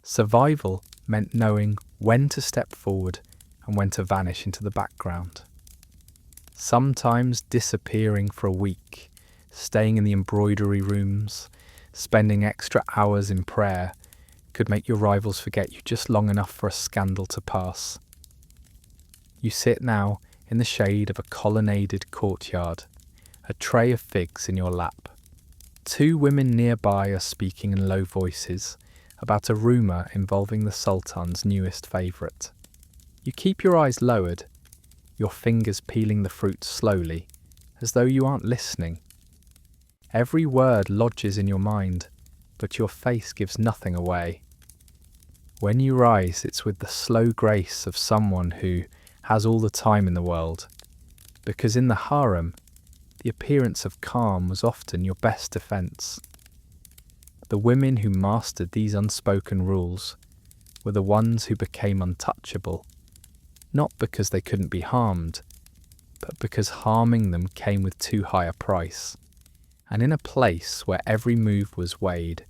survival meant knowing when to step forward and when to vanish into the background. Sometimes disappearing for a week, staying in the embroidery rooms, spending extra hours in prayer, could make your rivals forget you just long enough for a scandal to pass. You sit now in the shade of a colonnaded courtyard, a tray of figs in your lap. Two women nearby are speaking in low voices about a rumour involving the Sultan's newest favourite. You keep your eyes lowered, your fingers peeling the fruit slowly, as though you aren't listening. Every word lodges in your mind, but your face gives nothing away. When you rise, it's with the slow grace of someone who has all the time in the world, because in the harem, the appearance of calm was often your best defence. The women who mastered these unspoken rules were the ones who became untouchable, not because they couldn't be harmed, but because harming them came with too high a price. And in a place where every move was weighed,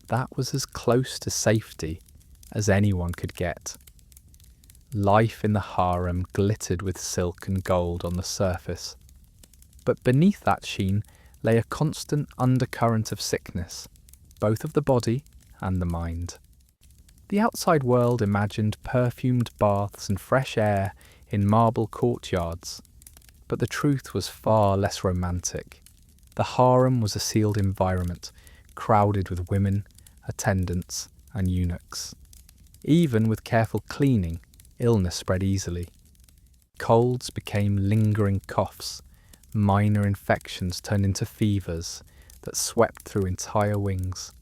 that was as close to safety as anyone could get. Life in the harem glittered with silk and gold on the surface, but beneath that sheen lay a constant undercurrent of sickness, both of the body and the mind. The outside world imagined perfumed baths and fresh air in marble courtyards, but the truth was far less romantic. The harem was a sealed environment, crowded with women, attendants, and eunuchs. Even with careful cleaning, illness spread easily. Colds became lingering coughs, minor infections turned into fevers that swept through entire wings.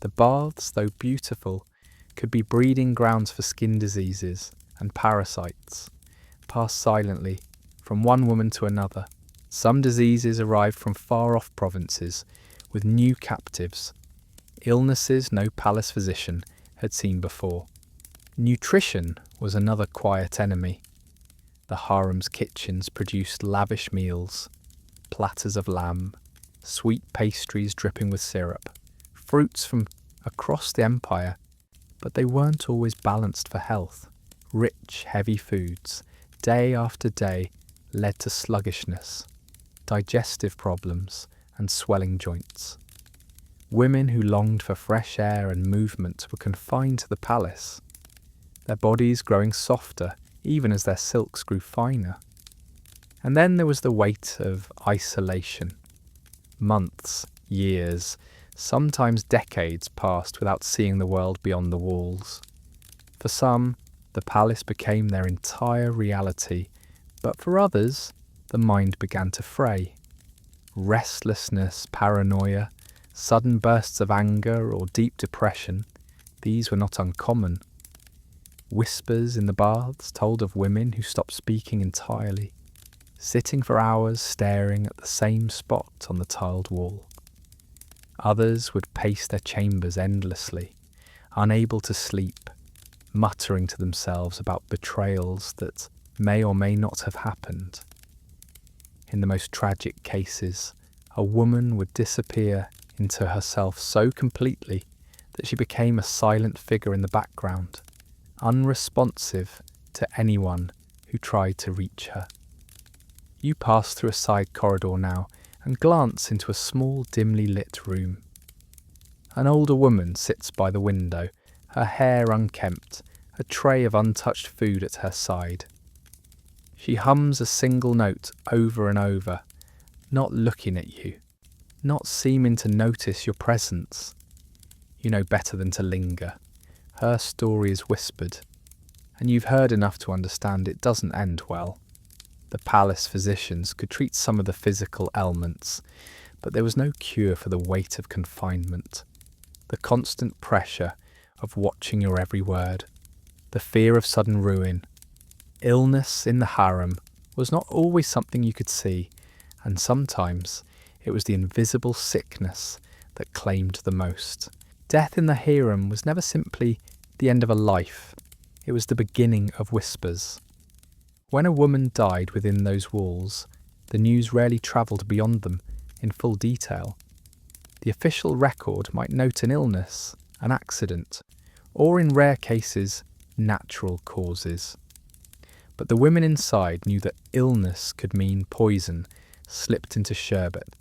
The baths, though beautiful, could be breeding grounds for skin diseases and parasites, passed silently from one woman to another. Some diseases arrived from far-off provinces with new captives, illnesses no palace physician had seen before. Nutrition was another quiet enemy. The harem's kitchens produced lavish meals, platters of lamb, sweet pastries dripping with syrup, fruits from across the empire, but they weren't always balanced for health. Rich, heavy foods, day after day, led to sluggishness, digestive problems, and swelling joints. Women who longed for fresh air and movement were confined to the palace, their bodies growing softer even as their silks grew finer. And then there was the weight of isolation. Months, years, sometimes decades passed without seeing the world beyond the walls. For some, the palace became their entire reality, but for others, the mind began to fray. Restlessness, paranoia, sudden bursts of anger or deep depression, these were not uncommon. Whispers in the baths told of women who stopped speaking entirely, sitting for hours staring at the same spot on the tiled wall. Others would pace their chambers endlessly, unable to sleep, muttering to themselves about betrayals that may or may not have happened. In the most tragic cases, a woman would disappear into herself so completely that she became a silent figure in the background, unresponsive to anyone who tried to reach her. You pass through a side corridor now and glance into a small, dimly lit room. An older woman sits by the window, her hair unkempt, a tray of untouched food at her side. She hums a single note over and over, not looking at you, not seeming to notice your presence. You know better than to linger. Her story is whispered, and you've heard enough to understand it doesn't end well. The palace physicians could treat some of the physical ailments, but there was no cure for the weight of confinement, the constant pressure of watching your every word, the fear of sudden ruin. Illness in the harem was not always something you could see, and sometimes it was the invisible sickness that claimed the most. Death in the harem was never simply the end of a life, it was the beginning of whispers. When a woman died within those walls, the news rarely travelled beyond them in full detail. The official record might note an illness, an accident, or in rare cases, natural causes. But the women inside knew that illness could mean poison slipped into sherbet,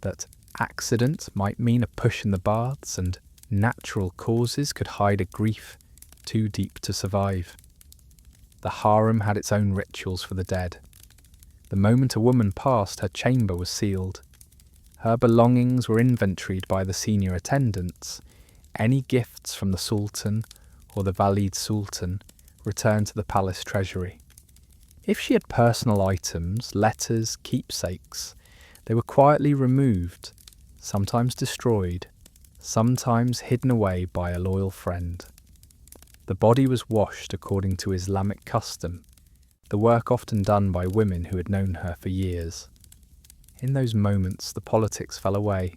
that accident might mean a push in the baths, and natural causes could hide a grief too deep to survive. The harem had its own rituals for the dead. The moment a woman passed, her chamber was sealed. Her belongings were inventoried by the senior attendants. Any gifts from the sultan or the valid sultan returned to the palace treasury. If she had personal items, letters, keepsakes, they were quietly removed, sometimes destroyed, sometimes hidden away by a loyal friend. The body was washed according to Islamic custom, the work often done by women who had known her for years. In those moments, the politics fell away.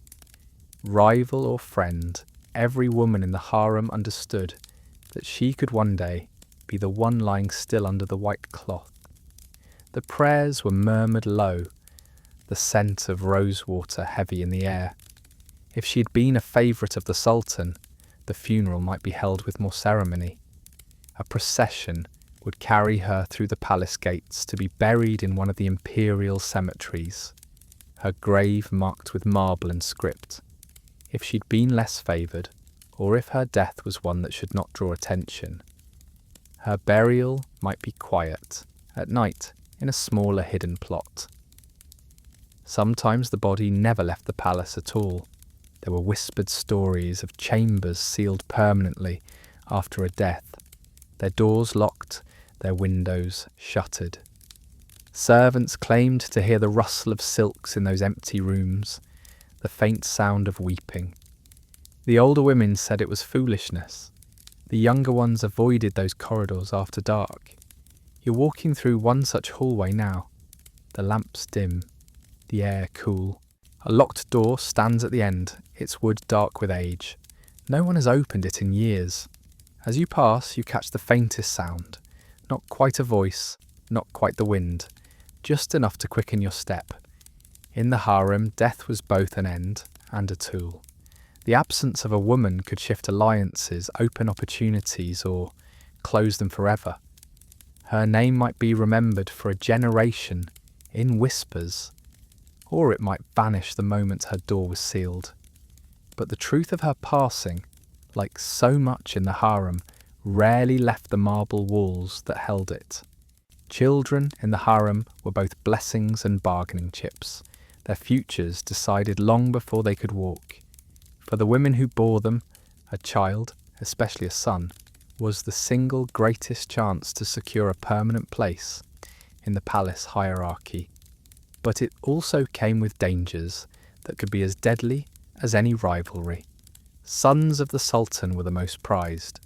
Rival or friend, every woman in the harem understood that she could one day be the one lying still under the white cloth. The prayers were murmured low, the scent of rosewater heavy in the air. If she had been a favourite of the sultan, the funeral might be held with more ceremony. A procession would carry her through the palace gates to be buried in one of the imperial cemeteries, her grave marked with marble and script. If she'd been less favoured, or if her death was one that should not draw attention, her burial might be quiet, at night, in a smaller hidden plot. Sometimes the body never left the palace at all. There were whispered stories of chambers sealed permanently after a death, their doors locked, their windows shuttered. Servants claimed to hear the rustle of silks in those empty rooms, the faint sound of weeping. The older women said it was foolishness. The younger ones avoided those corridors after dark. You're walking through one such hallway now, the lamps dim, the air cool. A locked door stands at the end, its wood dark with age. No one has opened it in years. As you pass, you catch the faintest sound. Not quite a voice, not quite the wind, just enough to quicken your step. In the harem, death was both an end and a tool. The absence of a woman could shift alliances, open opportunities, or close them forever. Her name might be remembered for a generation, in whispers, or it might vanish the moment her door was sealed. But the truth of her passing, like so much in the harem, rarely left the marble walls that held it. Children in the harem were both blessings and bargaining chips, their futures decided long before they could walk. For the women who bore them, a child, especially a son, was the single greatest chance to secure a permanent place in the palace hierarchy. But it also came with dangers that could be as deadly as any rivalry. Sons of the Sultan were the most prized.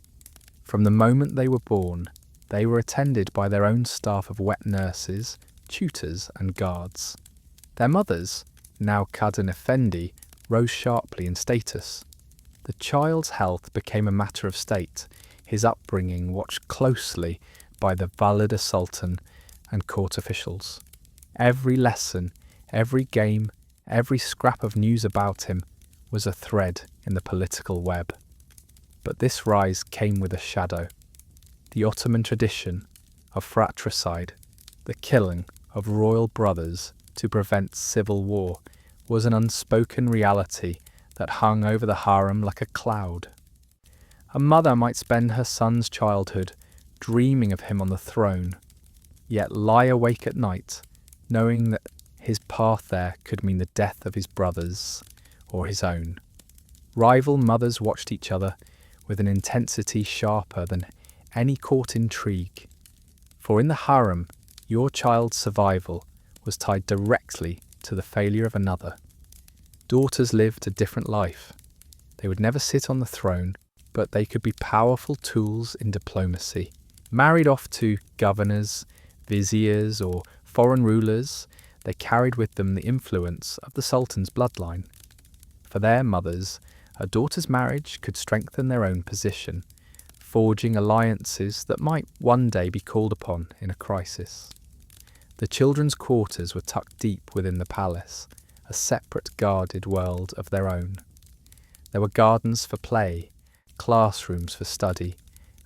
From the moment they were born, they were attended by their own staff of wet nurses, tutors and guards. Their mothers, now Kadın Efendi, rose sharply in status. The child's health became a matter of state, his upbringing watched closely by the Valide Sultan and court officials. Every lesson, every game, every scrap of news about him was a thread in the political web. But this rise came with a shadow. The Ottoman tradition of fratricide, the killing of royal brothers to prevent civil war was an unspoken reality that hung over the harem like a cloud. A mother might spend her son's childhood dreaming of him on the throne, yet lie awake at night knowing that his path there could mean the death of his brothers or his own. Rival mothers watched each other with an intensity sharper than any court intrigue, for in the harem, your child's survival was tied directly to the failure of another. Daughters lived a different life. They would never sit on the throne, but they could be powerful tools in diplomacy. Married off to governors, viziers, or foreign rulers, they carried with them the influence of the sultan's bloodline. For their mothers, a daughter's marriage could strengthen their own position, forging alliances that might one day be called upon in a crisis. The children's quarters were tucked deep within the palace, a separate guarded world of their own. There were gardens for play, classrooms for study,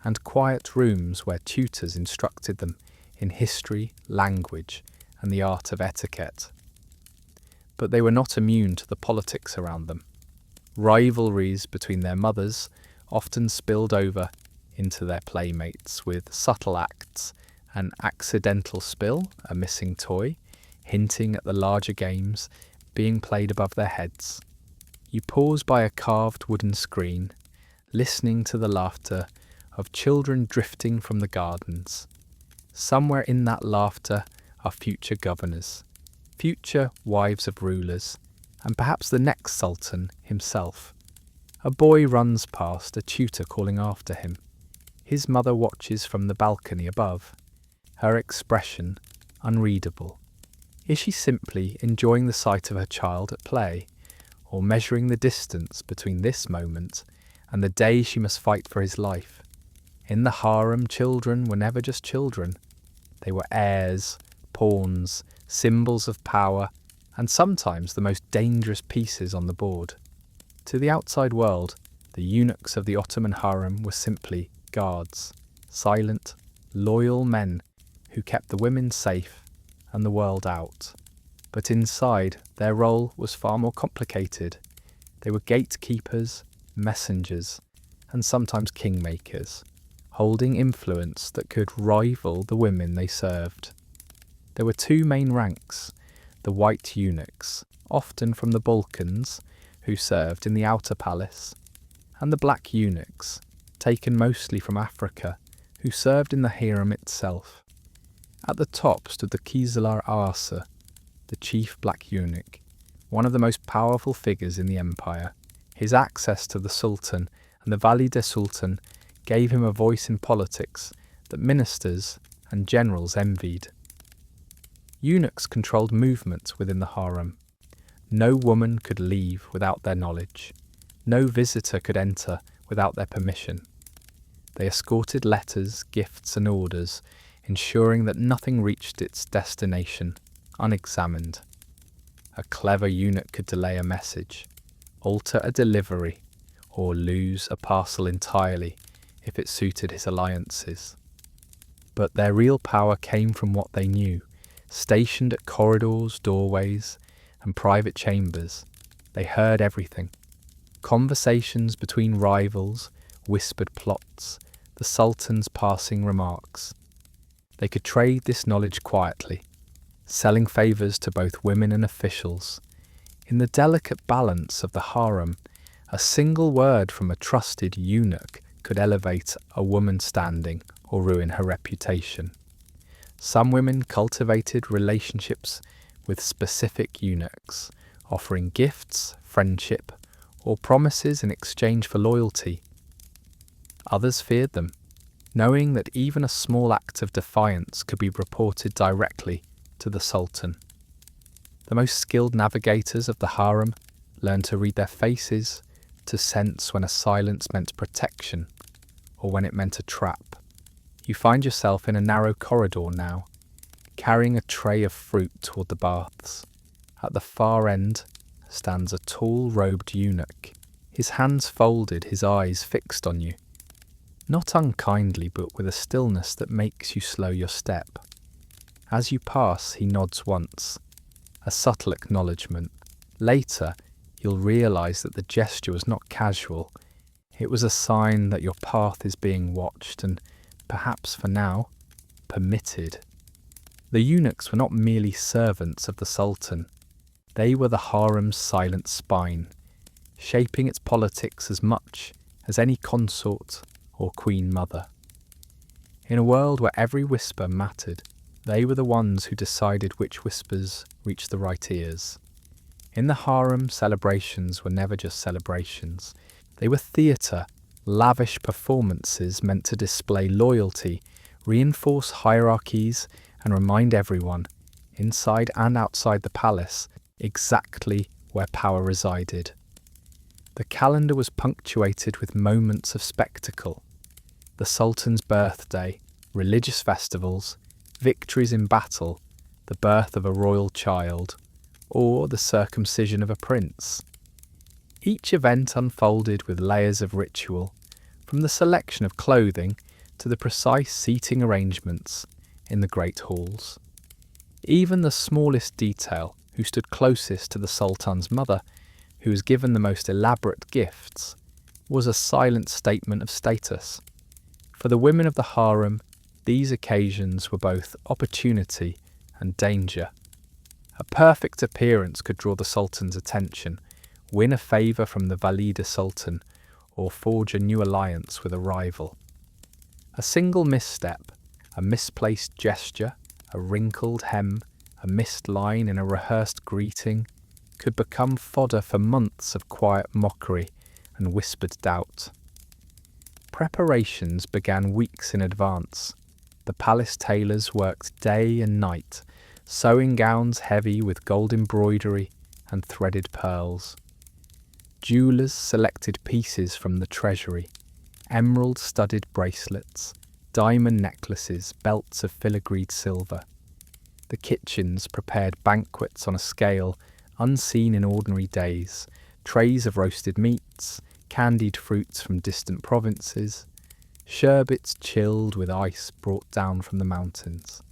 and quiet rooms where tutors instructed them in history, language, and the art of etiquette. But they were not immune to the politics around them. Rivalries between their mothers often spilled over into their playmates with subtle acts, an accidental spill, a missing toy, hinting at the larger games being played above their heads. You pause by a carved wooden screen, listening to the laughter of children drifting from the gardens. Somewhere in that laughter are future governors, future wives of rulers, and perhaps the next sultan himself. A boy runs past, a tutor calling after him. His mother watches from the balcony above, her expression unreadable. Is she simply enjoying the sight of her child at play, or measuring the distance between this moment and the day she must fight for his life? In the harem, children were never just children. They were heirs, pawns, symbols of power, and sometimes the most dangerous pieces on the board. To the outside world, the eunuchs of the Ottoman harem were simply guards, silent, loyal men who kept the women safe and the world out. But inside, their role was far more complicated. They were gatekeepers, messengers, and sometimes kingmakers, holding influence that could rival the women they served. There were two main ranks: the white eunuchs, often from the Balkans, who served in the outer palace, and the black eunuchs, taken mostly from Africa, who served in the harem itself. At the top stood the Kizlar Arsa, the chief black eunuch, one of the most powerful figures in the empire. His access to the sultan and the Vali de Sultan gave him a voice in politics that ministers and generals envied. Eunuchs controlled movement within the harem. No woman could leave without their knowledge. No visitor could enter without their permission. They escorted letters, gifts, and orders, ensuring that nothing reached its destination unexamined. A clever eunuch could delay a message, alter a delivery, or lose a parcel entirely if it suited his alliances. But their real power came from what they knew. Stationed at corridors, doorways, and private chambers, they heard everything. Conversations between rivals, whispered plots, the sultan's passing remarks. They could trade this knowledge quietly, selling favours to both women and officials. In the delicate balance of the harem, a single word from a trusted eunuch could elevate a woman's standing or ruin her reputation. Some women cultivated relationships with specific eunuchs, offering gifts, friendship, or promises in exchange for loyalty. Others feared them, knowing that even a small act of defiance could be reported directly to the sultan. The most skilled navigators of the harem learned to read their faces, to sense when a silence meant protection or when it meant a trap. You find yourself in a narrow corridor now, carrying a tray of fruit toward the baths. At the far end stands a tall robed eunuch, his hands folded, his eyes fixed on you. Not unkindly, but with a stillness that makes you slow your step. As you pass, he nods once, a subtle acknowledgement. Later, you'll realise that the gesture was not casual. It was a sign that your path is being watched and, perhaps for now, permitted. The eunuchs were not merely servants of the Sultan. They were the harem's silent spine, shaping its politics as much as any consort or queen mother. In a world where every whisper mattered, they were the ones who decided which whispers reached the right ears. In the harem, celebrations were never just celebrations. They were theatre, lavish performances meant to display loyalty, reinforce hierarchies, and remind everyone, inside and outside the palace, exactly where power resided. The calendar was punctuated with moments of spectacle. The Sultan's birthday, religious festivals, victories in battle, the birth of a royal child, or the circumcision of a prince. Each event unfolded with layers of ritual, from the selection of clothing to the precise seating arrangements in the great halls. Even the smallest detail, who stood closest to the Sultan's mother, who was given the most elaborate gifts, was a silent statement of status. For the women of the harem, these occasions were both opportunity and danger. A perfect appearance could draw the Sultan's attention, win a favour from the Valide Sultan, or forge a new alliance with a rival. A single misstep, a misplaced gesture, a wrinkled hem, a missed line in a rehearsed greeting, could become fodder for months of quiet mockery and whispered doubt. Preparations began weeks in advance. The palace tailors worked day and night, sewing gowns heavy with gold embroidery and threaded pearls. Jewellers selected pieces from the treasury, emerald-studded bracelets, diamond necklaces, belts of filigreed silver. The kitchens prepared banquets on a scale unseen in ordinary days, trays of roasted meats, candied fruits from distant provinces, sherbets chilled with ice brought down from the mountains.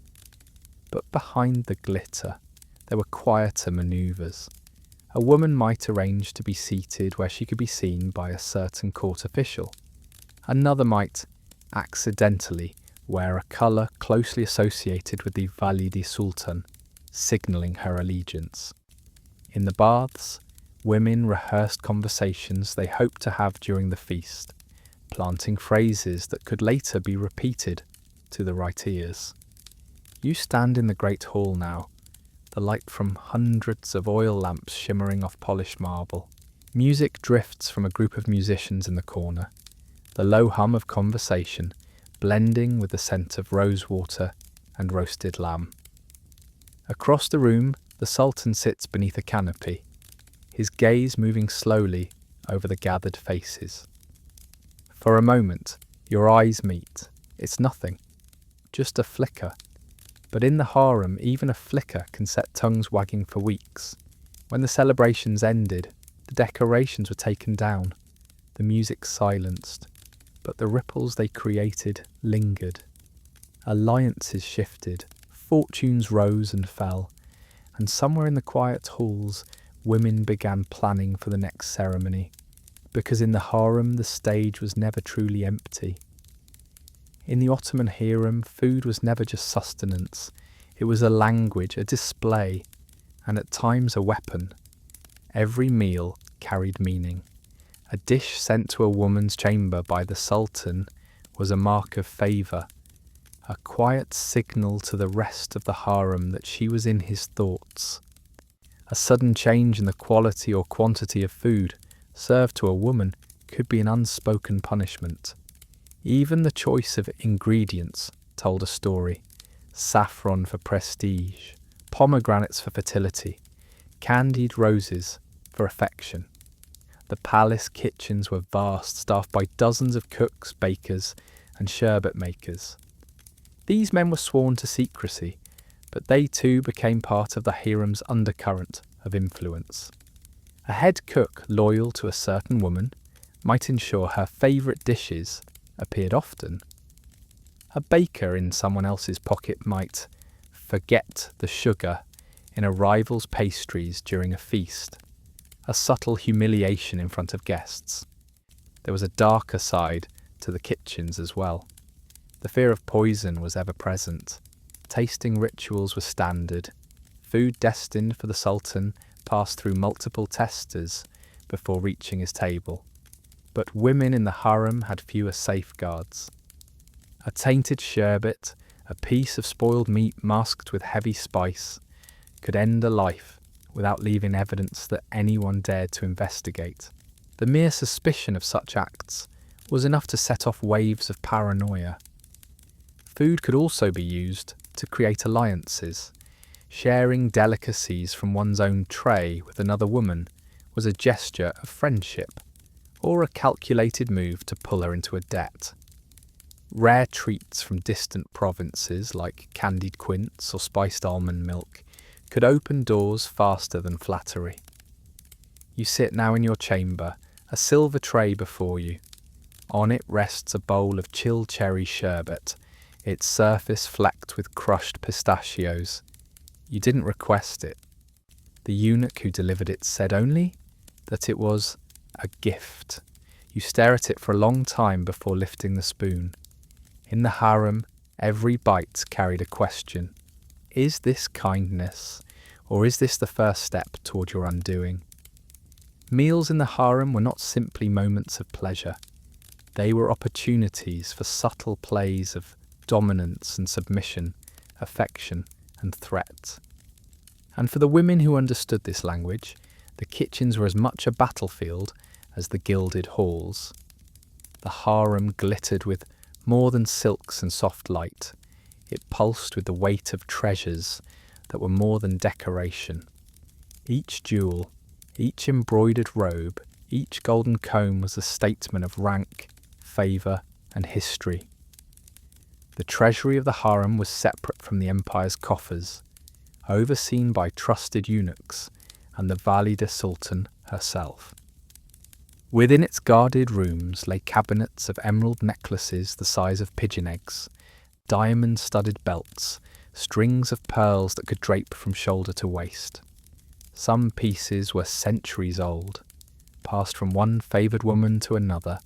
But behind the glitter, there were quieter manoeuvres. A woman might arrange to be seated where she could be seen by a certain court official. Another might, accidentally, wear a colour closely associated with the Valide Sultan, signalling her allegiance. In the baths, women rehearsed conversations they hoped to have during the feast, planting phrases that could later be repeated to the right ears. You stand in the great hall now, the light from hundreds of oil lamps shimmering off polished marble. Music drifts from a group of musicians in the corner, the low hum of conversation blending with the scent of rosewater and roasted lamb. Across the room, the Sultan sits beneath a canopy, his gaze moving slowly over the gathered faces. For a moment, your eyes meet. It's nothing, just a flicker. But in the harem, even a flicker can set tongues wagging for weeks. When the celebrations ended, the decorations were taken down, the music silenced, but the ripples they created lingered. Alliances shifted, fortunes rose and fell, and somewhere in the quiet halls, women began planning for the next ceremony, because in the harem the stage was never truly empty. In the Ottoman harem, food was never just sustenance. It was a language, a display, and at times a weapon. Every meal carried meaning. A dish sent to a woman's chamber by the Sultan was a mark of favour, a quiet signal to the rest of the harem that she was in his thoughts. A sudden change in the quality or quantity of food served to a woman could be an unspoken punishment. Even the choice of ingredients told a story. Saffron for prestige, pomegranates for fertility, candied roses for affection. The palace kitchens were vast, staffed by dozens of cooks, bakers, and sherbet makers. These men were sworn to secrecy, but they too became part of the harem's undercurrent of influence. A head cook loyal to a certain woman might ensure her favourite dishes appeared often. A baker in someone else's pocket might forget the sugar in a rival's pastries during a feast, a subtle humiliation in front of guests. There was a darker side to the kitchens as well. The fear of poison was ever present. Tasting rituals were standard. Food destined for the Sultan passed through multiple testers before reaching his table. But women in the harem had fewer safeguards. A tainted sherbet, a piece of spoiled meat masked with heavy spice, could end a life without leaving evidence that anyone dared to investigate. The mere suspicion of such acts was enough to set off waves of paranoia. Food could also be used to create alliances. Sharing delicacies from one's own tray with another woman was a gesture of friendship, or a calculated move to pull her into a debt. Rare treats from distant provinces like candied quince or spiced almond milk could open doors faster than flattery. You sit now in your chamber, a silver tray before you. On it rests a bowl of chilled cherry sherbet, its surface flecked with crushed pistachios. You didn't request it. The eunuch who delivered it said only that it was a gift. You stare at it for a long time before lifting the spoon. In the harem, every bite carried a question. Is this kindness, or is this the first step toward your undoing? Meals in the harem were not simply moments of pleasure. They were opportunities for subtle plays of dominance and submission, affection and threat. And for the women who understood this language, the kitchens were as much a battlefield as the gilded halls. The harem glittered with more than silks and soft light. It pulsed with the weight of treasures that were more than decoration. Each jewel, each embroidered robe, each golden comb was a statement of rank, favour and history. The treasury of the harem was separate from the empire's coffers, overseen by trusted eunuchs and the Valide Sultan herself. Within its guarded rooms lay cabinets of emerald necklaces the size of pigeon eggs, diamond-studded belts, strings of pearls that could drape from shoulder to waist. Some pieces were centuries old, passed from one favoured woman to another,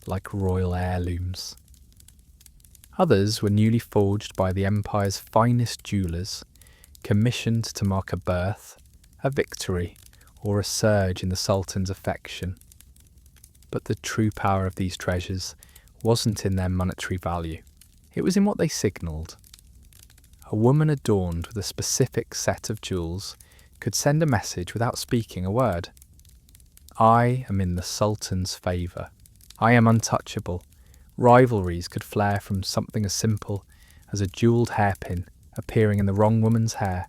like royal heirlooms. Others were newly forged by the empire's finest jewellers, commissioned to mark a birth, a victory, or a surge in the Sultan's affection. But the true power of these treasures wasn't in their monetary value. It was in what they signalled. A woman adorned with a specific set of jewels could send a message without speaking a word. I am in the Sultan's favour. I am untouchable. Rivalries could flare from something as simple as a jewelled hairpin appearing in the wrong woman's hair.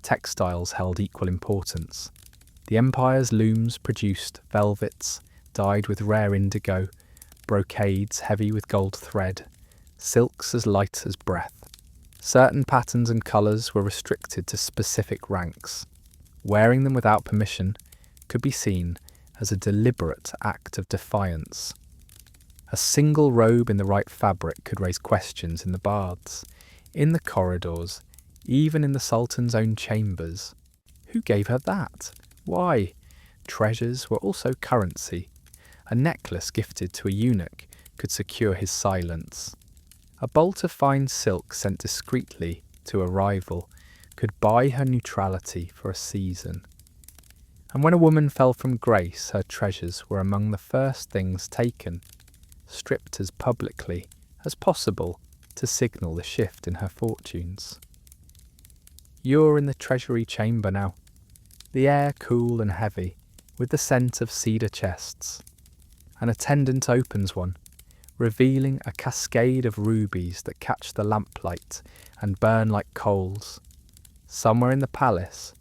Textiles held equal importance. The empire's looms produced velvets dyed with rare indigo, brocades heavy with gold thread, silks as light as breath. Certain patterns and colours were restricted to specific ranks. Wearing them without permission could be seen as a deliberate act of defiance. A single robe in the right fabric could raise questions in the baths, in the corridors, even in the Sultan's own chambers. Who gave her that? Why? Treasures were also currency. A necklace gifted to a eunuch could secure his silence. A bolt of fine silk sent discreetly to a rival could buy her neutrality for a season. And when a woman fell from grace, her treasures were among the first things taken, stripped as publicly as possible to signal the shift in her fortunes. You're in the treasury chamber now, the air cool and heavy, with the scent of cedar chests. An attendant opens one, revealing a cascade of rubies that catch the lamplight and burn like coals. Somewhere in the palace,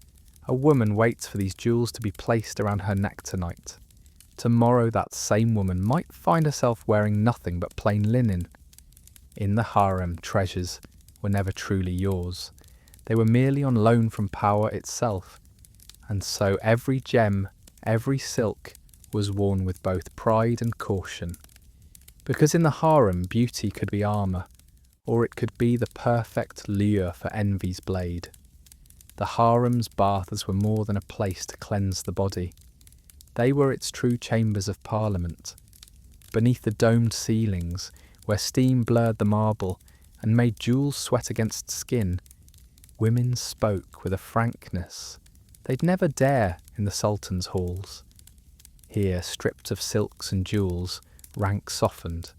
a woman waits for these jewels to be placed around her neck tonight. Tomorrow that same woman might find herself wearing nothing but plain linen. In the harem, treasures were never truly yours. They were merely on loan from power itself. And so every gem, every silk, was worn with both pride and caution. Because in the harem, beauty could be armour, or it could be the perfect lure for envy's blade. The harem's baths were more than a place to cleanse the body. They were its true chambers of parliament. Beneath the domed ceilings, where steam blurred the marble and made jewels sweat against skin, women spoke with a frankness they'd never dare in the sultan's halls. Here, stripped of silks and jewels, rank softened.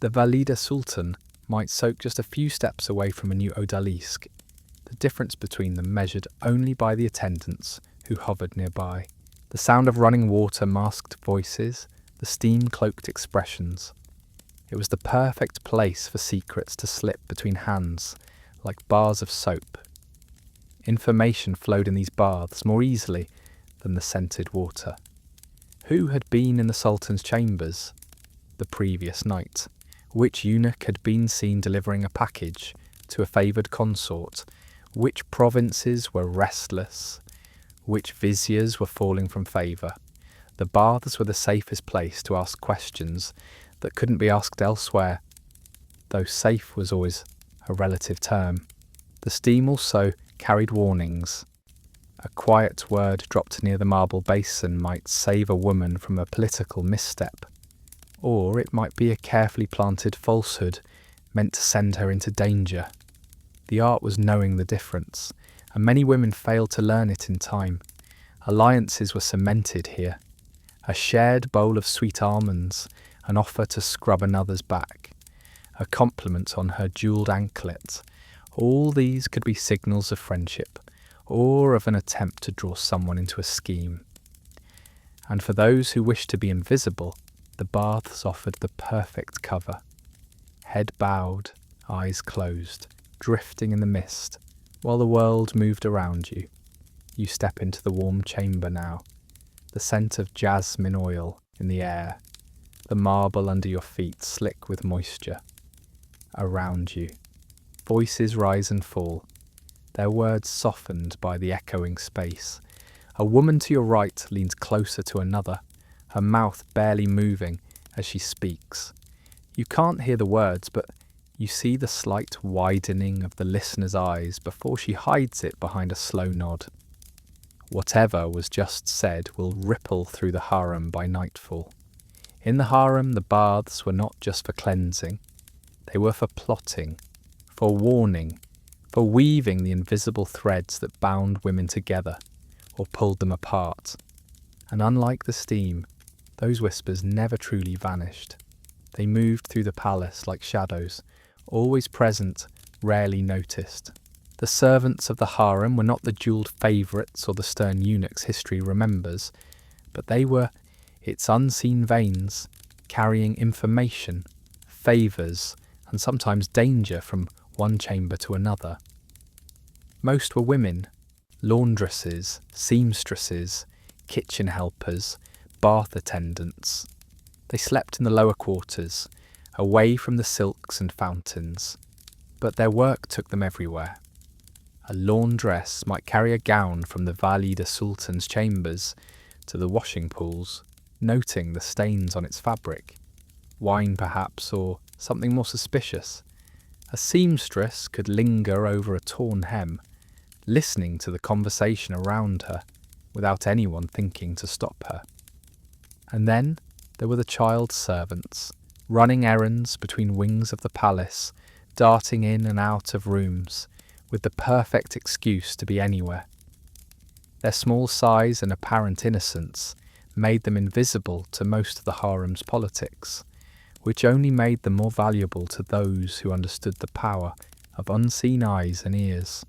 The Valide Sultan might soak just a few steps away from a new odalisque, the difference between them measured only by the attendants who hovered nearby. The sound of running water masked voices, the steam-cloaked expressions. It was the perfect place for secrets to slip between hands, like bars of soap. Information flowed in these baths more easily than the scented water. Who had been in the Sultan's chambers the previous night? Which eunuch had been seen delivering a package to a favoured consort? Which provinces were restless? Which viziers were falling from favour? The baths were the safest place to ask questions that couldn't be asked elsewhere, though safe was always a relative term. The steam also carried warnings. A quiet word dropped near the marble basin might save a woman from a political misstep, or it might be a carefully planted falsehood meant to send her into danger. The art was knowing the difference, and many women failed to learn it in time. Alliances were cemented here. A shared bowl of sweet almonds, an offer to scrub another's back, a compliment on her jewelled anklet. All these could be signals of friendship, or of an attempt to draw someone into a scheme. And for those who wished to be invisible, the baths offered the perfect cover. Head bowed, eyes closed, drifting in the mist, while the world moved around you. You step into the warm chamber now, the scent of jasmine oil in the air, the marble under your feet slick with moisture. Around you, voices rise and fall, their words softened by the echoing space. A woman to your right leans closer to another, her mouth barely moving as she speaks. You can't hear the words, but you see the slight widening of the listener's eyes before she hides it behind a slow nod. Whatever was just said will ripple through the harem by nightfall. In the harem, the baths were not just for cleansing. They were for plotting, for warning, for weaving the invisible threads that bound women together or pulled them apart. And unlike the steam, those whispers never truly vanished. They moved through the palace like shadows, always present, rarely noticed. The servants of the harem were not the jewelled favourites or the stern eunuchs history remembers, but they were its unseen veins, carrying information, favours, and sometimes danger from one chamber to another. Most were women, laundresses, seamstresses, kitchen helpers, bath attendants. They slept in the lower quarters, away from the silks and fountains, but their work took them everywhere. A laundress might carry a gown from the Valide Sultan's chambers to the washing pools, noting the stains on its fabric, wine perhaps, or something more suspicious. A seamstress could linger over a torn hem, listening to the conversation around her without anyone thinking to stop her. And then there were the child servants, running errands between wings of the palace, darting in and out of rooms, with the perfect excuse to be anywhere. Their small size and apparent innocence made them invisible to most of the harem's politics, which only made them more valuable to those who understood the power of unseen eyes and ears.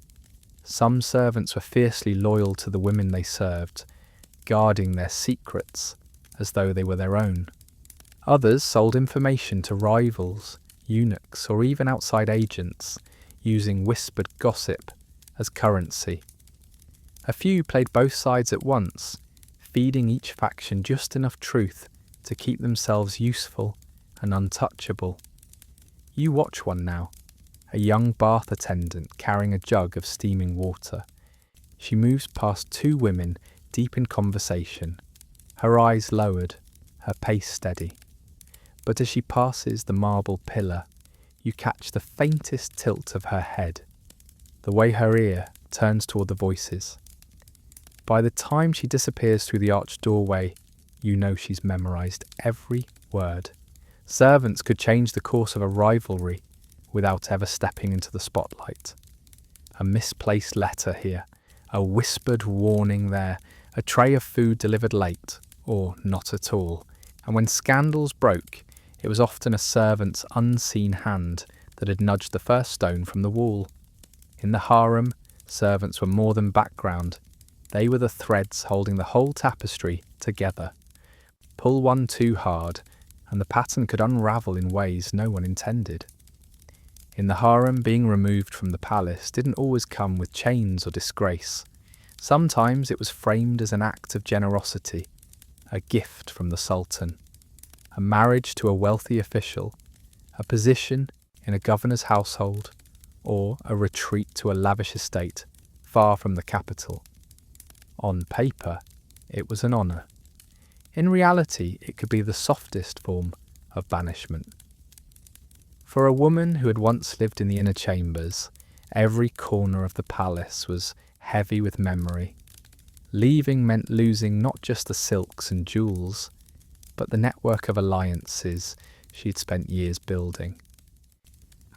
Some servants were fiercely loyal to the women they served, guarding their secrets as though they were their own. Others sold information to rivals, eunuchs, or even outside agents, using whispered gossip as currency. A few played both sides at once, feeding each faction just enough truth to keep themselves useful and untouchable. You watch one now, a young bath attendant carrying a jug of steaming water. She moves past two women deep in conversation, her eyes lowered, her pace steady. But as she passes the marble pillar, you catch the faintest tilt of her head, the way her ear turns toward the voices. By the time she disappears through the arched doorway, you know she's memorized every word. Servants could change the course of a rivalry without ever stepping into the spotlight. A misplaced letter here, a whispered warning there, a tray of food delivered late, or not at all. And when scandals broke, it was often a servant's unseen hand that had nudged the first stone from the wall. In the harem, servants were more than background. They were the threads holding the whole tapestry together. Pull one too hard, and the pattern could unravel in ways no one intended. In the harem, being removed from the palace didn't always come with chains or disgrace. Sometimes it was framed as an act of generosity, a gift from the sultan, a marriage to a wealthy official, a position in a governor's household, or a retreat to a lavish estate far from the capital. On paper, it was an honour. In reality, it could be the softest form of banishment. For a woman who had once lived in the inner chambers, every corner of the palace was heavy with memory. Leaving meant losing not just the silks and jewels, but the network of alliances she'd spent years building.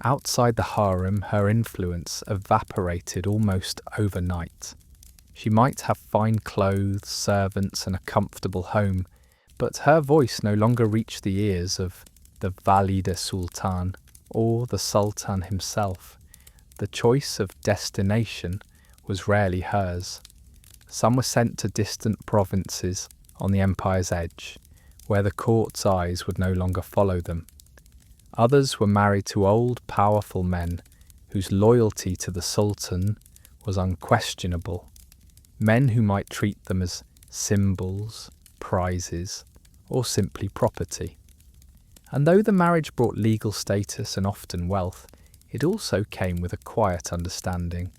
Outside the harem, her influence evaporated almost overnight. She might have fine clothes, servants, and a comfortable home, but her voice no longer reached the ears of the valide sultan or the sultan himself. The choice of destination was rarely hers. Some were sent to distant provinces on the empire's edge, where the court's eyes would no longer follow them. Others were married to old, powerful men whose loyalty to the sultan was unquestionable. Men who might treat them as symbols, prizes, or simply property. And though the marriage brought legal status and often wealth, it also came with a quiet understanding.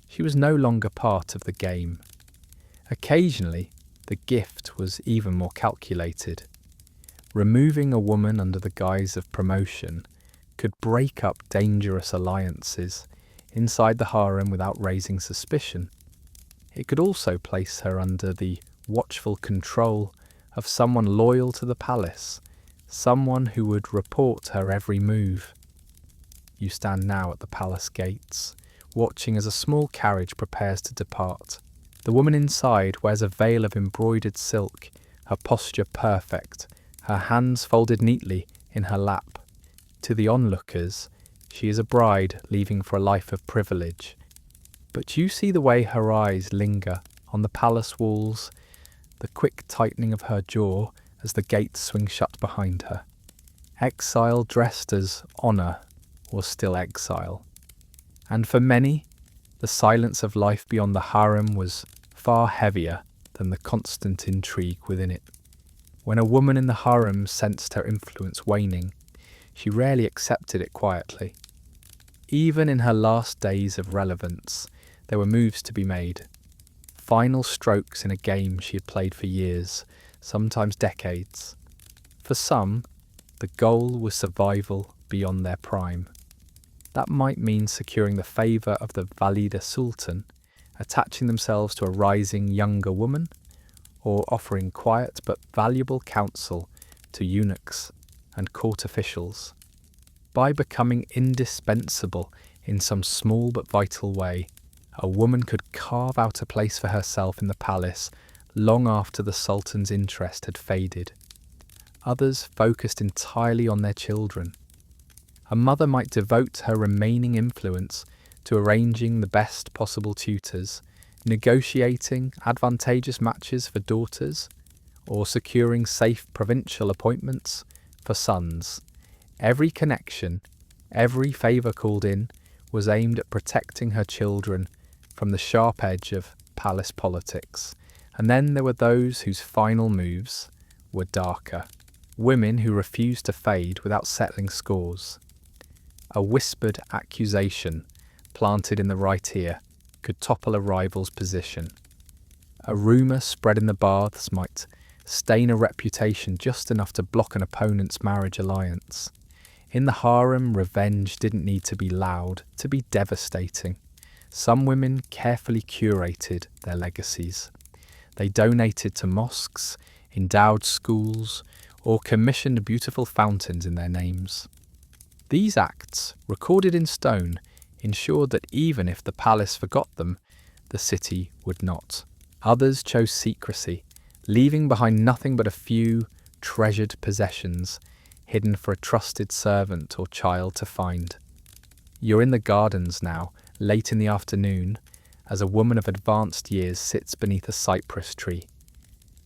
She was no longer part of the game. Occasionally, the gift was even more calculated. Removing a woman under the guise of promotion could break up dangerous alliances inside the harem without raising suspicion. It could also place her under the watchful control of someone loyal to the palace, someone who would report her every move. You stand now at the palace gates, watching as a small carriage prepares to depart. The woman inside wears a veil of embroidered silk, her posture perfect, her hands folded neatly in her lap. To the onlookers, she is a bride leaving for a life of privilege. But you see the way her eyes linger on the palace walls, the quick tightening of her jaw as the gates swing shut behind her. Exile dressed as honour was still exile. And for many, the silence of life beyond the harem was far heavier than the constant intrigue within it. When a woman in the harem sensed her influence waning, she rarely accepted it quietly. Even in her last days of relevance, there were moves to be made. Final strokes in a game she had played for years, sometimes decades. For some, the goal was survival beyond their prime. That might mean securing the favour of the valide sultan, attaching themselves to a rising younger woman, or offering quiet but valuable counsel to eunuchs and court officials. By becoming indispensable in some small but vital way, a woman could carve out a place for herself in the palace long after the sultan's interest had faded. Others focused entirely on their children. A mother might devote her remaining influence to arranging the best possible tutors, negotiating advantageous matches for daughters, or securing safe provincial appointments for sons. Every connection, every favour called in, was aimed at protecting her children from the sharp edge of palace politics. And then there were those whose final moves were darker. Women who refused to fade without settling scores. A whispered accusation planted in the right ear could topple a rival's position. A rumour spread in the baths might stain a reputation just enough to block an opponent's marriage alliance. In the harem, revenge didn't need to be loud to be devastating. Some women carefully curated their legacies. They donated to mosques, endowed schools, or commissioned beautiful fountains in their names. These acts, recorded in stone, ensured that even if the palace forgot them, the city would not. Others chose secrecy, leaving behind nothing but a few treasured possessions, hidden for a trusted servant or child to find. You're in the gardens now, late in the afternoon, as a woman of advanced years sits beneath a cypress tree.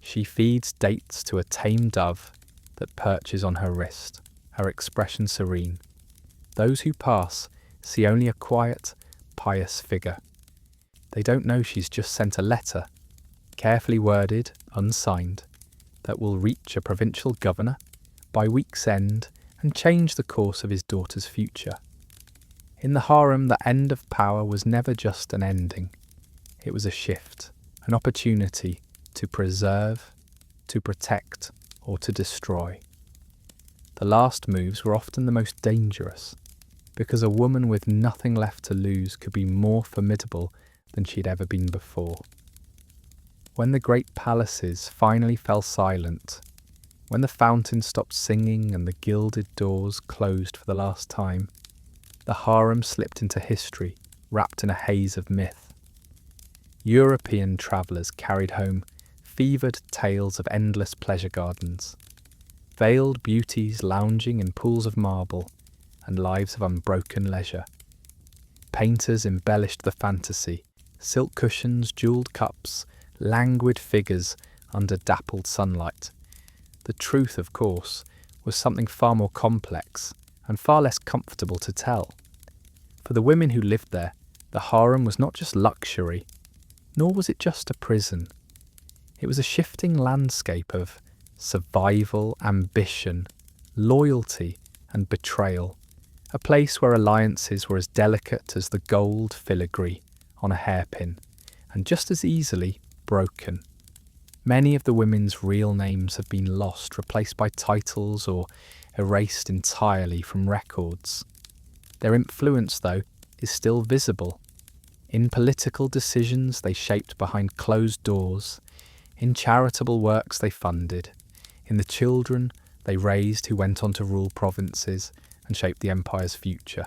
She feeds dates to a tame dove that perches on her wrist, her expression serene. Those who pass see only a quiet, pious figure. They don't know she's just sent a letter, carefully worded, unsigned, that will reach a provincial governor by week's end and change the course of his daughter's future. In the harem, the end of power was never just an ending. It was a shift, an opportunity to preserve, to protect, or to destroy. The last moves were often the most dangerous, because a woman with nothing left to lose could be more formidable than she'd ever been before. When the great palaces finally fell silent, when the fountain stopped singing and the gilded doors closed for the last time, the harem slipped into history, wrapped in a haze of myth. European travellers carried home fevered tales of endless pleasure gardens, veiled beauties lounging in pools of marble, and lives of unbroken leisure. Painters embellished the fantasy, silk cushions, jewelled cups, languid figures under dappled sunlight. The truth, of course, was something far more complex and far less comfortable to tell. For the women who lived there, the harem was not just luxury, nor was it just a prison. It was a shifting landscape of survival, ambition, loyalty, and betrayal, a place where alliances were as delicate as the gold filigree on a hairpin, and just as easily broken. Many of the women's real names have been lost, replaced by titles, or erased entirely from records. Their influence, though, is still visible. In political decisions they shaped behind closed doors, in charitable works they funded, in the children they raised who went on to rule provinces and shape the empire's future.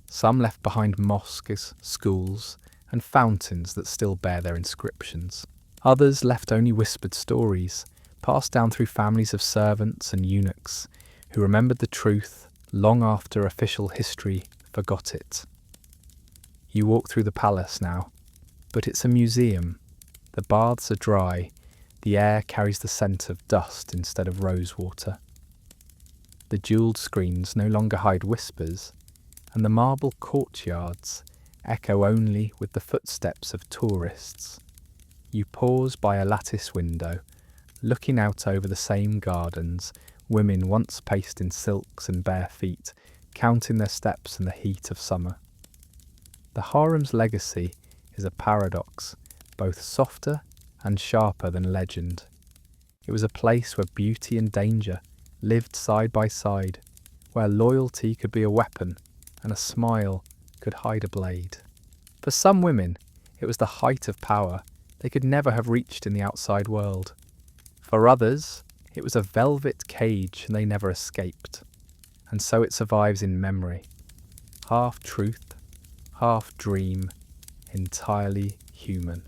Some left behind mosques, schools, and fountains that still bear their inscriptions. Others left only whispered stories, passed down through families of servants and eunuchs, who remembered the truth long after official history forgot it. You walk through the palace now, but it's a museum. The baths are dry, the air carries the scent of dust instead of rosewater. The jewelled screens no longer hide whispers, and the marble courtyards echo only with the footsteps of tourists. You pause by a lattice window, looking out over the same gardens women once paced in silks and bare feet, counting their steps in the heat of summer. The harem's legacy is a paradox, both softer and sharper than legend. It was a place where beauty and danger lived side by side, where loyalty could be a weapon and a smile could hide a blade. For some women, it was the height of power they could never have reached in the outside world. For others, it was a velvet cage they never escaped. And so it survives in memory. Half truth, half dream, entirely human.